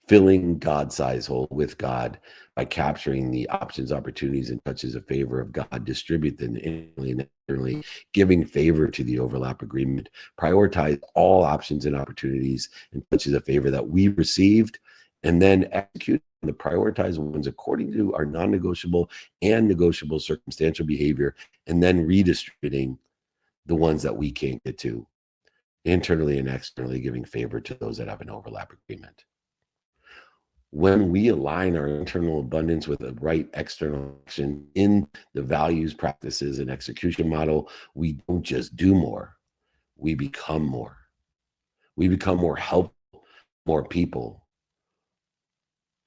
filling God-sized hole with God by capturing the options, opportunities, and touches of favor of God, distribute them internally and externally, giving favor to the overlap agreement, prioritize all options and opportunities and touches of favor that we received, and then execute the prioritized ones according to our non-negotiable and negotiable circumstantial behavior, and then redistributing the ones that we can't get to, internally and externally, giving favor to those that have an overlap agreement. When we align our internal abundance with the right external action in the values, practices, and execution model, we don't just do more, we become more. We become more helpful, more people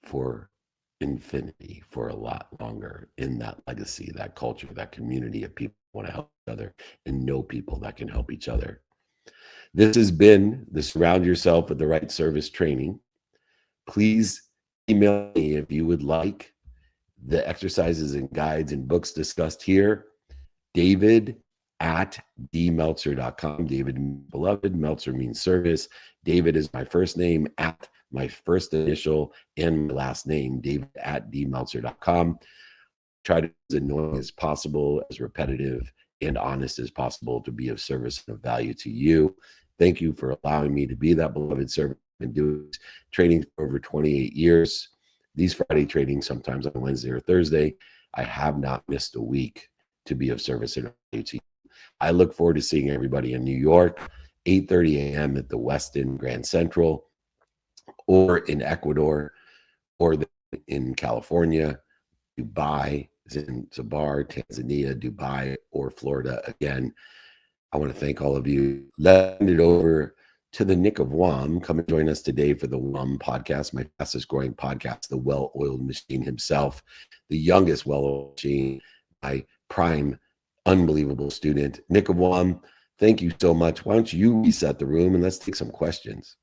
for infinity, for a lot longer in that legacy, that culture, that community of people who want to help each other and know people that can help each other. This has been the Surround Yourself with the Right Service training. Please email me if you would like the exercises and guides and books discussed here. David@dmeltzer.com. David, beloved, Meltzer means service. David is my first name, at my first initial and my last name, David@dmeltzer.com. Try to be as annoying as possible, as repetitive and honest as possible to be of service and of value to you. Thank you for allowing me to be that beloved servant. I've been doing training for over 28 years. These Friday trainings, sometimes on Wednesday or Thursday, I have not missed a week to be of service and value to you. I look forward to seeing everybody in New York, 8:30 a.m. at the Westin Grand Central, or in Ecuador, or in California, Dubai, Zanzibar, Tanzania, Dubai, or Florida. Again, I want to thank all of you. Let's hand it over to the Nick of WOM. Come and join us today for the WOM podcast, my fastest growing podcast, the well-oiled machine himself, the youngest well-oiled machine, my prime, unbelievable student. Nick of WOM, thank you so much. Why don't you reset the room and let's take some questions.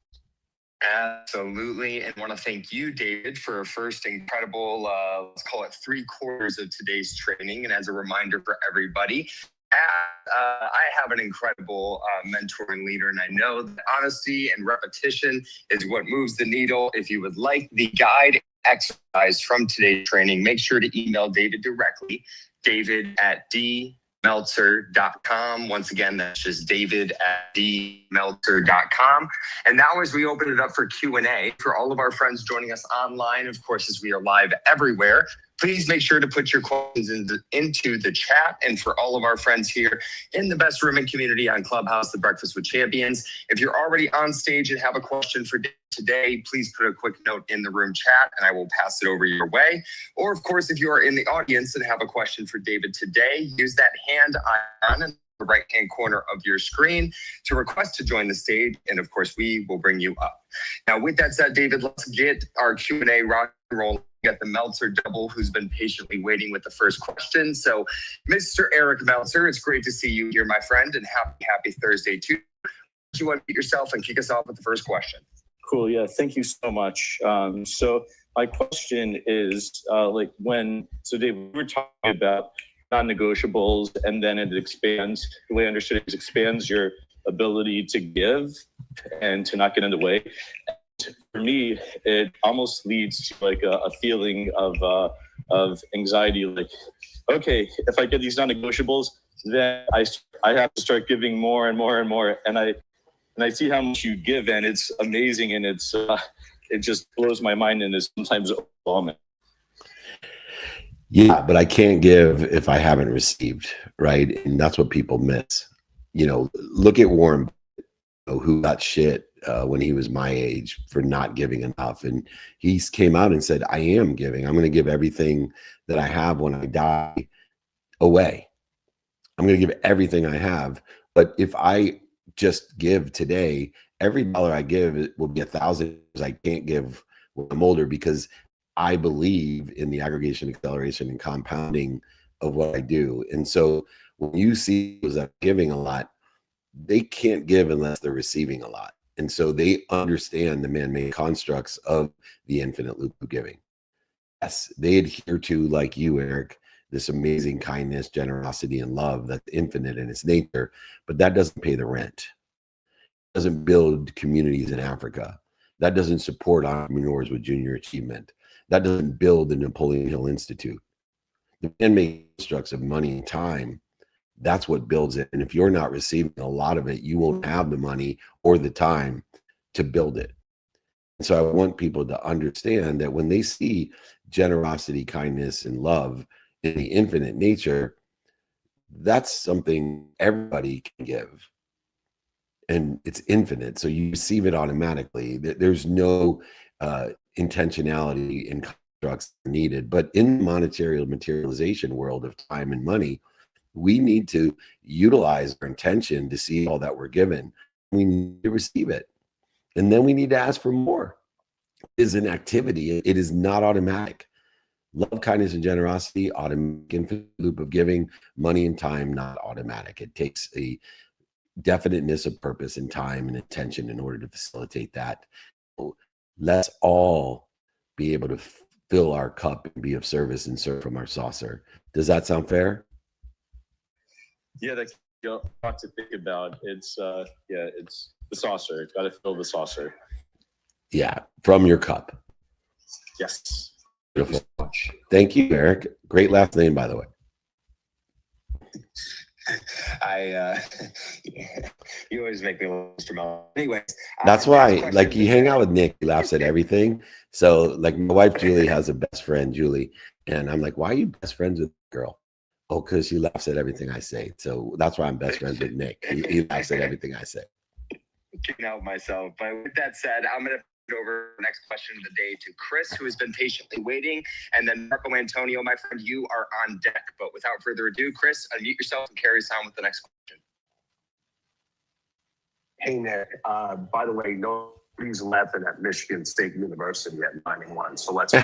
Absolutely. And want to thank you, David, for a first incredible, let's call it 3/4 of today's training. And as a reminder for everybody, I have an incredible mentor and leader, and I know that honesty and repetition is what moves the needle. If you would like the guide exercise from today's training, make sure to email David directly, david@dmeltzer.com. Once again, that's just david@dmeltzer.com. And now as we open it up for Q&A, for all of our friends joining us online, of course, as we are live everywhere, please make sure to put your questions into the chat. And for all of our friends here in the best rooming community on Clubhouse, the Breakfast with Champions, if you're already on stage and have a question for today, please put a quick note in the room chat and I will pass it over your way. Or of course, if you are in the audience and have a question for David today, use that hand icon in the right-hand corner of your screen to request to join the stage. And of course, we will bring you up. Now, with that said, David, let's get our Q&A rock and roll. We got the Meltzer double who's been patiently waiting with the first question. So, Mr. Eric Meltzer, it's great to see you here, my friend, and happy Thursday too. Do you want to meet yourself and kick us off with the first question? Cool. Yeah. Thank you so much. So my question is Dave, we were talking about non-negotiables, and then it expands, the way I understood it, expands your ability to give and to not get in the way. For me, it almost leads to like a feeling of anxiety. Like, okay, if I get these non-negotiables, then I have to start giving more and more and more. And I see how much you give, and it's amazing, and it just blows my mind, and is sometimes overwhelming. Yeah, but I can't give if I haven't received, right? And that's what people miss. You know, look at Warren, who got shit when he was my age for not giving enough. And he came out and said, I am giving. I'm going to give everything that I have when I die away. I'm going to give everything I have. But if I just give today, every dollar I give will be 1,000. I can't give when I'm older, because I believe in the aggregation, acceleration, and compounding of what I do. And so when you see those that are giving a lot, they can't give unless they're receiving a lot. And so they understand the man-made constructs of the infinite loop of giving. Yes, they adhere to, like you, Eric, this amazing kindness, generosity, and love that's infinite in its nature, but that doesn't pay the rent. It doesn't build communities in Africa. That doesn't support entrepreneurs with junior achievement. That doesn't build the Napoleon Hill Institute. The man-made constructs of money and time, that's what builds it. And if you're not receiving a lot of it, you won't have the money or the time to build it. And so I want people to understand that when they see generosity, kindness, and love in the infinite nature, that's something everybody can give. And it's infinite. So you receive it automatically. There's no intentionality in constructs needed. But in the monetary materialization world of time and money, we need to utilize our intention to see all that we're given. We need to receive it. And then we need to ask for more. It is an activity. It is not automatic. Love, kindness, and generosity, automatic, infinite loop of giving. Money and time, not automatic. It takes a definiteness of purpose and time and attention in order to facilitate that. So let's all be able to fill our cup and be of service and serve from our saucer. Does that sound fair? Yeah, that's a lot to think about. It's it's the saucer. Got to fill the saucer. Yeah, from your cup. Yes. Beautiful. Thank you, Eric. Great last name, by the way. You always make me laugh, Mr. Mel. Anyways, that's why, like, you hang out with Nick, he laughs at everything. So, like, my wife Julie has a best friend, Julie, and I'm like, why are you best friends with the girl? Oh, because she laughs at everything I say. So that's why I'm best friends with Nick. He laughs at everything I say. Can't help myself. But with that said, I'm going to put over the next question of the day to Chris, who has been patiently waiting. And then Marco Antonio, my friend, you are on deck. But without further ado, Chris, unmute yourself and carry us on with the next question. Hey, Nick. By the way, nobody's laughing at Michigan State University at 91. So let's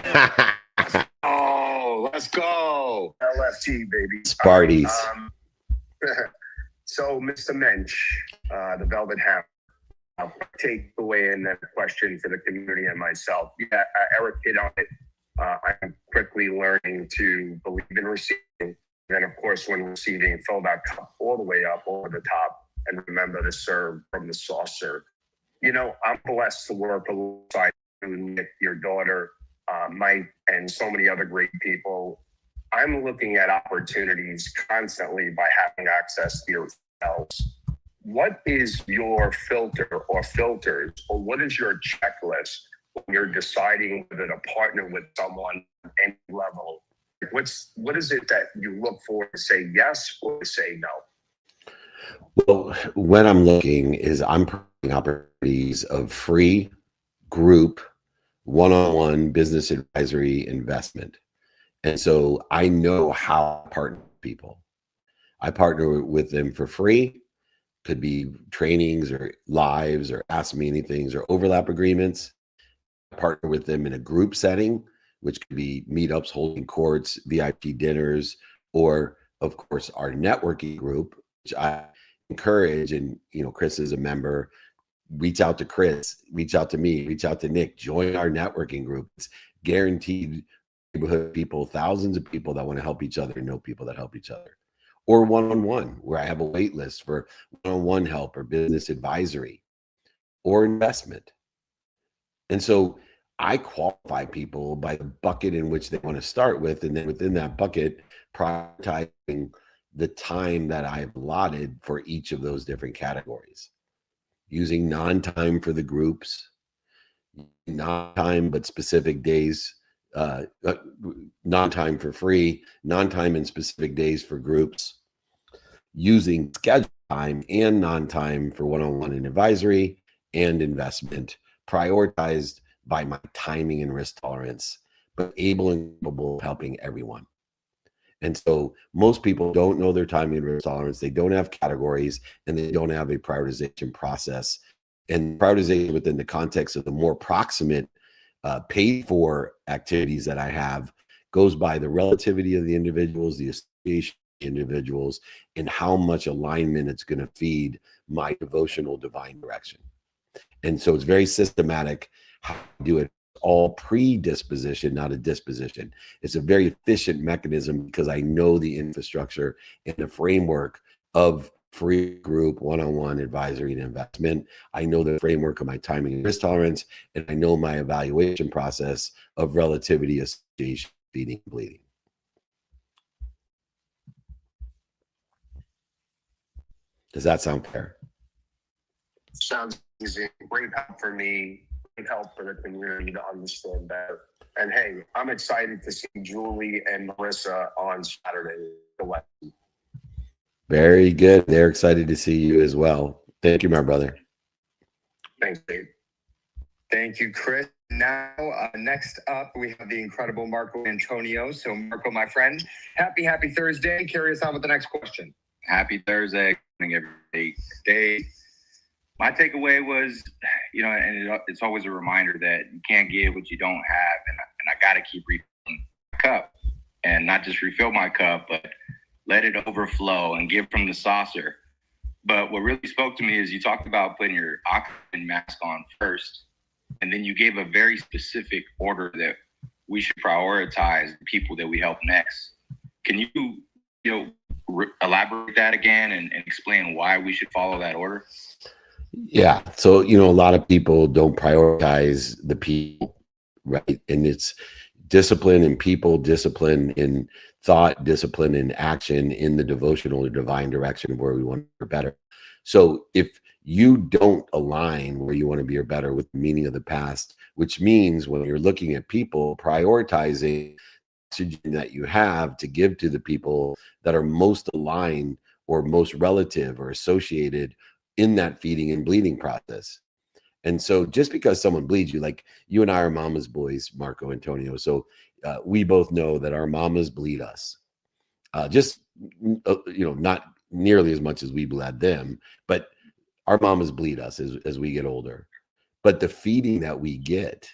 Oh, let's go. LFT, baby. Sparties. So, Mr. Mensch, the Velvet Hammer, I'll take away in that question for the community and myself. Yeah, Eric hit on it. I'm quickly learning to believe in receiving. Then, of course, when receiving, fill that cup all the way up over the top and remember to serve from the saucer. You know, I'm blessed to work alongside you, Nick, your daughter, Mike, and so many other great people. I'm looking at opportunities constantly by having access to your emails. What is your filter or filters, or what is your checklist when you're deciding whether to partner with someone at any level? What is it that you look for to say yes or to say no? Well, when I'm looking is I'm providing opportunities of free group, one-on-one business advisory investment. And so I know how to partner with people. I partner with them for free. Could be trainings or lives or ask me anything or overlap agreements. I partner with them in a group setting, which could be meetups, holding courts, VIP dinners, or of course our networking group, which I encourage. And, you know, Chris is a member. Reach out to Chris, reach out to me, reach out to Nick, join our networking group. It's guaranteed neighborhood people, thousands of people that want to help each other, know people that help each other. Or one-on-one, where I have a wait list for one-on-one help or business advisory or investment. And so I qualify people by the bucket in which they want to start with. And then within that bucket, prioritizing the time that I've allotted for each of those different categories. Using non-time for the groups, non-time but specific days, non-time for free, non-time and specific days for groups, using scheduled time and non-time for one-on-one and advisory and investment, prioritized by my timing and risk tolerance, but able and capable of helping everyone. And so most people don't know their timing and risk tolerance. They don't have categories and they don't have a prioritization process. And prioritization within the context of the more proximate paid for activities that I have goes by the relativity of the individuals, the association of the individuals, and how much alignment it's going to feed my devotional divine direction. And so it's very systematic how to do it. All predisposition, not a disposition. It's a very efficient mechanism because I know the infrastructure and the framework of free group one-on-one advisory and investment. I know the framework of my timing and risk tolerance, and I know my evaluation process of relativity, association, feeding, and bleeding. Does that sound fair? Sounds easy. Great help for me. Great help for the community to understand better. And hey, I'm excited to see Julie and Marissa on Saturday. Very good. They're excited to see you as well. Thank you, my brother. Thanks, Dave. Thank you, Chris. Now, next up, we have the incredible Marco Antonio. So, Marco, my friend, happy Thursday. Carry us on with the next question. Happy Thursday. Good morning, everybody. Dave, my takeaway was, and it's always a reminder that you can't give what you don't have. And I got to keep refilling my cup, and not just refill my cup, but let it overflow and give from the saucer. But what really spoke to me is you talked about putting your oxygen mask on first, and then you gave a very specific order that we should prioritize the people that we help next. Can you elaborate that again and explain why we should follow that order? Yeah. So, a lot of people don't prioritize the people, right? And it's discipline in people, discipline in thought, discipline in action, in the devotional or divine direction of where we want to be better. So if you don't align where you want to be or better with the meaning of the past, which means when you're looking at people, prioritizing oxygen that you have to give to the people that are most aligned or most relative or associated in that feeding and bleeding process. And so just because someone bleeds you, like you and I are mama's boys, Marco Antonio. So we both know that our mamas bleed us. Not nearly as much as we bled them, but our mamas bleed us as we get older. But the feeding that we get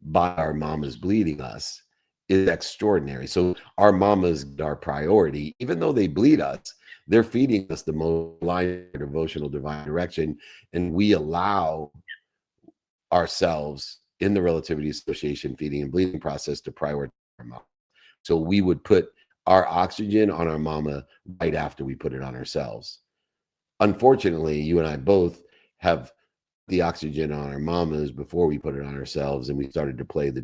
by our mamas bleeding us is extraordinary. So our mamas get our priority, even though they bleed us, they're feeding us the most aligned devotional divine direction, and we allow ourselves in the relativity association feeding and bleeding process to prioritize our mama. So we would put our oxygen on our mama right after we put it on ourselves. Unfortunately, you and I both have the oxygen on our mamas before we put it on ourselves, and we started to play the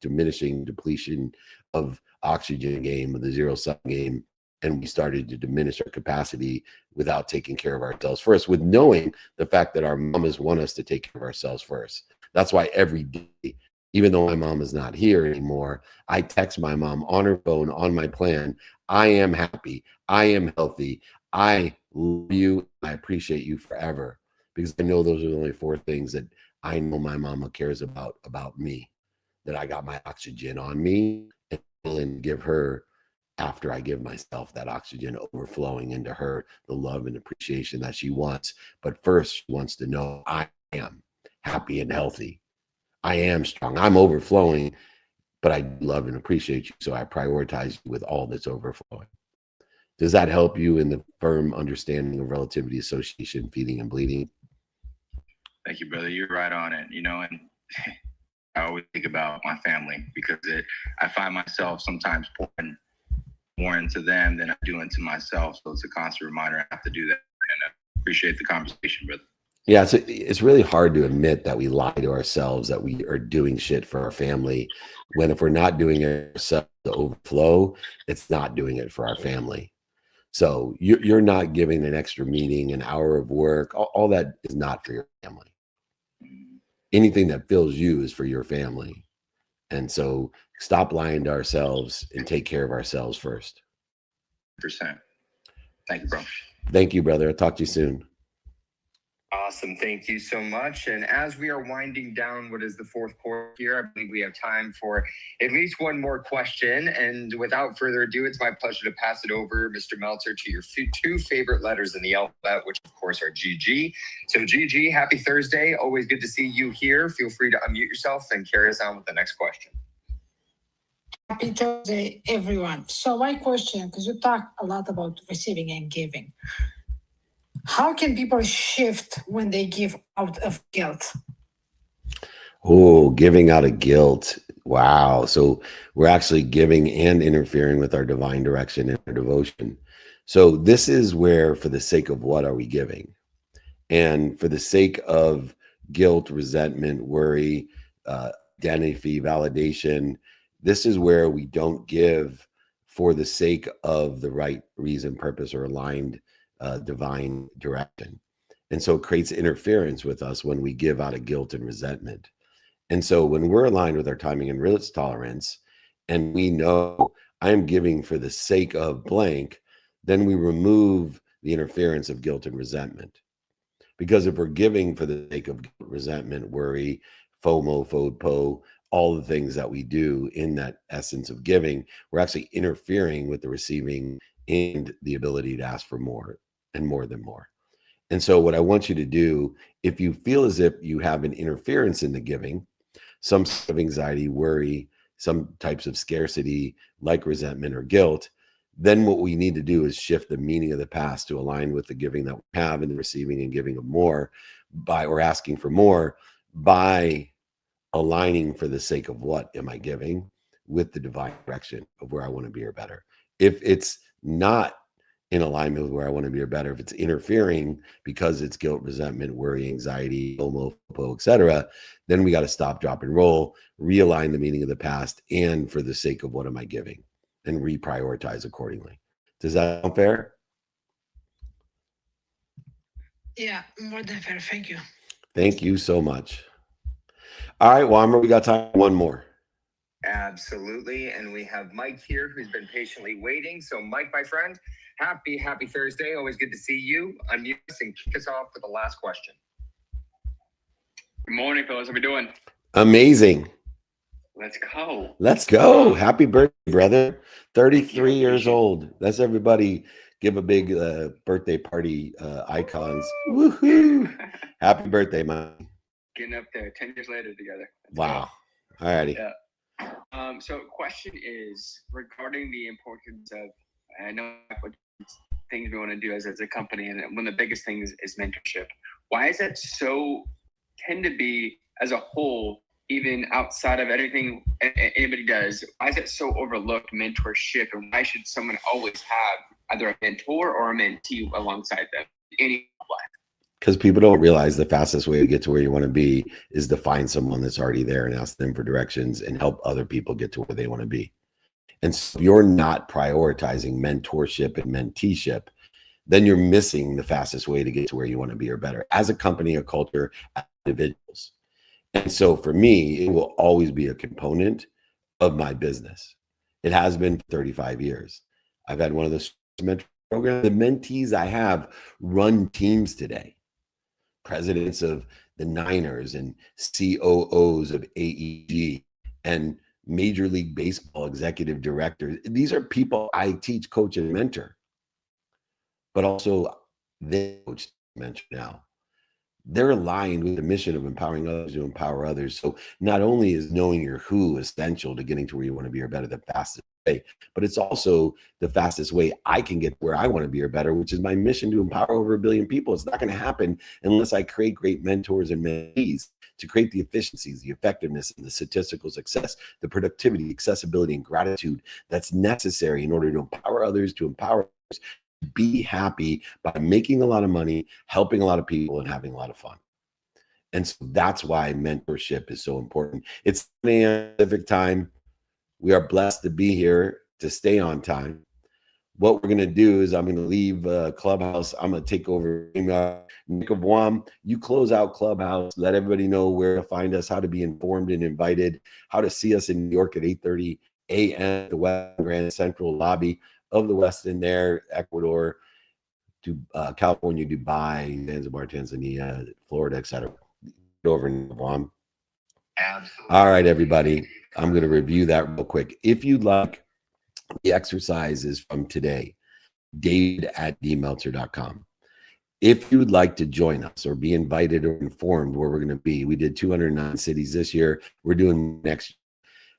diminishing depletion of oxygen game, of the zero-sum game, and we started to diminish our capacity without taking care of ourselves first, with knowing the fact that our mamas want us to take care of ourselves first. That's why every day, even though my mom is not here anymore, I text my mom on her phone, on my plan, I am happy, I am healthy, I love you, I appreciate you forever. Because I know those are the only 4 things that I know my mama cares about me, that I got my oxygen on me and willing to give her after I give myself that oxygen overflowing into her, the love and appreciation that she wants. But first, she wants to know I am happy and healthy. I am strong. I'm overflowing, but I love and appreciate you. So I prioritize you with all that's overflowing. Does that help you in the firm understanding of relativity, association, feeding, and bleeding? Thank you, brother. You're right on it. And I always think about my family because I find myself sometimes pouring more into them than I do into myself. So it's a constant reminder I have to do that. And I appreciate the conversation, brother. Yeah, it's really hard to admit that we lie to ourselves, that we are doing shit for our family, when if we're not doing it ourselves to overflow, it's not doing it for our family. So you're not giving an extra meeting, an hour of work, all that is not for your family. Anything that fills you is for your family. And so stop lying to ourselves and take care of ourselves first. 100%. Thank you, bro. Thank you, brother. I'll talk to you soon. Awesome. Thank you so much. And as we are winding down what is the 4th quarter here, I believe we have time for at least one more question. And without further ado, it's my pleasure to pass it over, Mr. Meltzer, to your 2 favorite letters in the alphabet, which of course are GG. So GG, happy Thursday. Always good to see you here. Feel free to unmute yourself and carry us on with the next question. Happy Thursday, everyone. So my question, because you talk a lot about receiving and giving. How can people shift when they give out of guilt? Oh, giving out of guilt. Wow. So we're actually giving and interfering with our divine direction and our devotion. So this is where, for the sake of what are we giving? And for the sake of guilt, resentment, worry, identity, validation, this is where we don't give for the sake of the right reason, purpose, or aligned divine direction. And so it creates interference with us when we give out of guilt and resentment. And so when we're aligned with our timing and risk tolerance, and we know I am giving for the sake of blank, then we remove the interference of guilt and resentment. Because if we're giving for the sake of guilt, resentment, worry, FOMO, FODPO, all the things that we do in that essence of giving, we're actually interfering with the receiving and the ability to ask for more and more than more. And so what I want you to do, if you feel as if you have an interference in the giving, some sort of anxiety, worry, some types of scarcity like resentment or guilt, then what we need to do is shift the meaning of the past to align with the giving that we have and the receiving and giving of more by, or asking for more by aligning for the sake of what am I giving with the divine direction of where I want to be or better. If it's not in alignment with where I want to be or better, if it's interfering because it's guilt, resentment, worry, anxiety, FOMO, etc., then we got to stop, drop, and roll, realign the meaning of the past, and for the sake of what am I giving, and reprioritize accordingly. Does that sound fair? Yeah, more than fair. Thank you. Thank you so much. All right, Wammer, we got time for one more. Absolutely. And we have Mike here who's been patiently waiting. So Mike, my friend, happy Thursday. Always good to see you. Unmute us and kick us off with the last question. Good morning, fellas. How we doing? Amazing. Let's go. Let's go. Happy birthday, brother. 33 years old. Let's everybody give a big birthday party icons. Woohoo. Happy birthday, man. Getting up there 10 years later together. Wow. All righty. Yeah. So question is regarding the importance of, I know what things we want to do as a company, and one of the biggest things is mentorship. Why is that so tend to be as a whole, even outside of anything anybody does, why is it so overlooked, mentorship, and why should someone always have either a mentor or a mentee alongside them? Because people don't realize the fastest way to get to where you want to be is to find someone that's already there and ask them for directions and help other people get to where they want to be. And so if you're not prioritizing mentorship and menteeship, then you're missing the fastest way to get to where you want to be or better as a company, a culture, as individuals. And so for me, it will always be a component of my business. It has been for 35 years. I've had one of the mentor programs. The mentees I have run teams today. Presidents of the Niners and COOs of AEG and Major League Baseball executive directors. These are people I teach, coach, and mentor. But also they coach, mentor now. They're aligned with the mission of empowering others to empower others. So not only is knowing your who essential to getting to where you want to be or better the fastest way, but it's also the fastest way I can get where I want to be or better, which is my mission to empower over 1 billion people. It's not going to happen unless I create great mentors and mentees to create the efficiencies, the effectiveness, and the statistical success, the productivity, accessibility, and gratitude that's necessary in order to empower others, to empower others, be happy by making a lot of money, helping a lot of people, and having a lot of fun. And so that's why mentorship is so important. It's Pacific time. We are blessed to be here, to stay on time. What we're going to do is I'm going to leave Clubhouse. I'm going to take over. Nick of WOM, you close out Clubhouse. Let everybody know where to find us, how to be informed and invited, how to see us in New York at 8:30 a.m. the West Grand Central lobby of the Westin there, Ecuador, to California, Dubai, Zanzibar, Tanzania, Florida, etc. Over in WOM. Absolutely. All right, everybody. I'm going to review that real quick. If you'd like the exercises from today, david@dmeltzer.com. If you'd like to join us or be invited or informed where we're going to be, we did 209 cities this year. We're doing next year.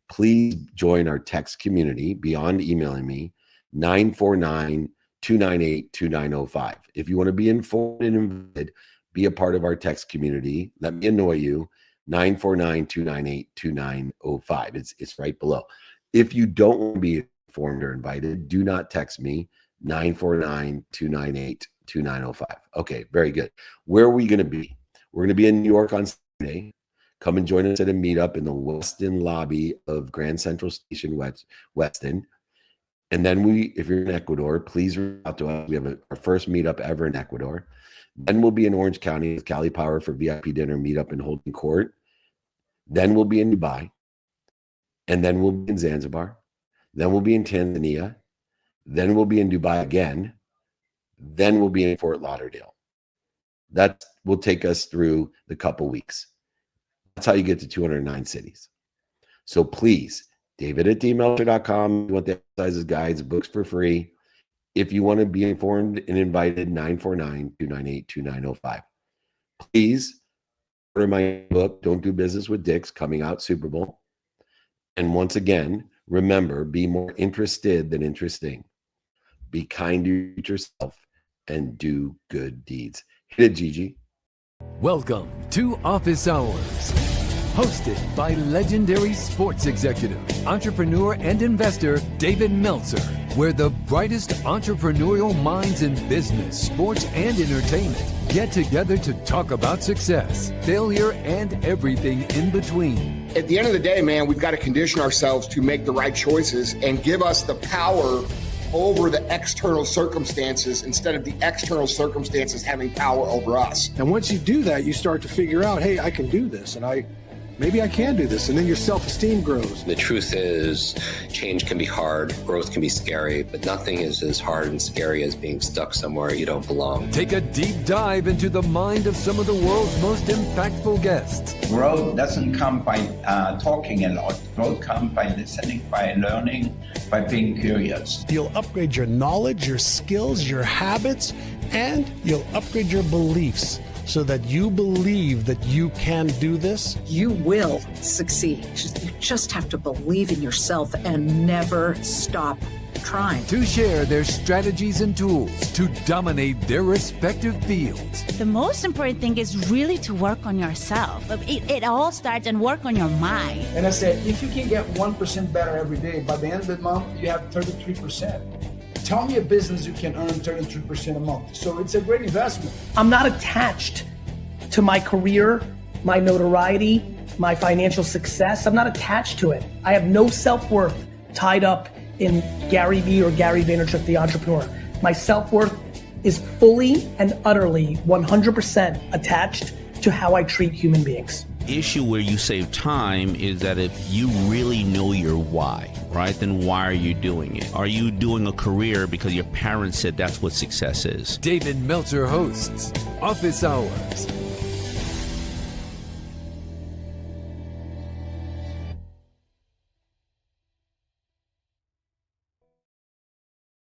Please join our text community beyond emailing me, 949-298-2905. If you want to be informed and invited, be a part of our text community. Let me annoy you. 949-298-2905. It's right below. If you don't want to be informed or invited, do not text me. 949-298-2905. Okay, very good. Where are we going to be? We're going to be in New York on Saturday. Come and join us at a meetup in the Westin lobby of Grand Central Station, Westin. And then if you're in Ecuador, please reach out to us. We have our first meetup ever in Ecuador. Then we'll be in Orange County with Cali Power for VIP dinner meetup in Holden Court. Then we'll be in Dubai. And then we'll be in Zanzibar. Then we'll be in Tanzania. Then we'll be in Dubai again. Then we'll be in Fort Lauderdale. That will take us through the couple weeks. That's how you get to 209 cities. So please, David@dmeltzer.com. You want the exercises, guides, books for free. If you want to be informed and invited, 949-298-2905. Please order my book, Don't Do Business with Dicks, coming out Super Bowl. And once again, remember, be more interested than interesting. Be kind to yourself and do good deeds. Hit it, Gigi. Welcome to Office Hours, hosted by legendary sports executive, entrepreneur, and investor David Meltzer, where the brightest entrepreneurial minds in business, sports, and entertainment get together to talk about success, failure, and everything in between. At the end of the day, man, we've got to condition ourselves to make the right choices and give us the power over the external circumstances instead of the external circumstances having power over us. And once you do that, you start to figure out, hey, I can do this, and maybe I can do this, and then your self-esteem grows. The truth is, change can be hard, growth can be scary, but nothing is as hard and scary as being stuck somewhere you don't belong. Take a deep dive into the mind of some of the world's most impactful guests. Growth doesn't come by talking a lot. Growth comes by listening, by learning, by being curious. You'll upgrade your knowledge, your skills, your habits, and you'll upgrade your beliefs so that you believe that you can do this. You will succeed. You just have to believe in yourself and never stop trying. To share their strategies and tools to dominate their respective fields. The most important thing is really to work on yourself. It all starts and work on your mind. And I said, if you can get 1% better every day, by the end of the month, you have 33%. Tell me a business you can earn 33% a month. So it's a great investment. I'm not attached to my career, my notoriety, my financial success. I'm not attached to it. I have no self-worth tied up in Gary Vee or Gary Vaynerchuk, the entrepreneur. My self-worth is fully and utterly 100% attached to how I treat human beings. Issue where you save time is that if you really know your why, right, then why are you doing it? Are you doing a career because your parents said that's what success is? David Meltzer hosts Office Hours.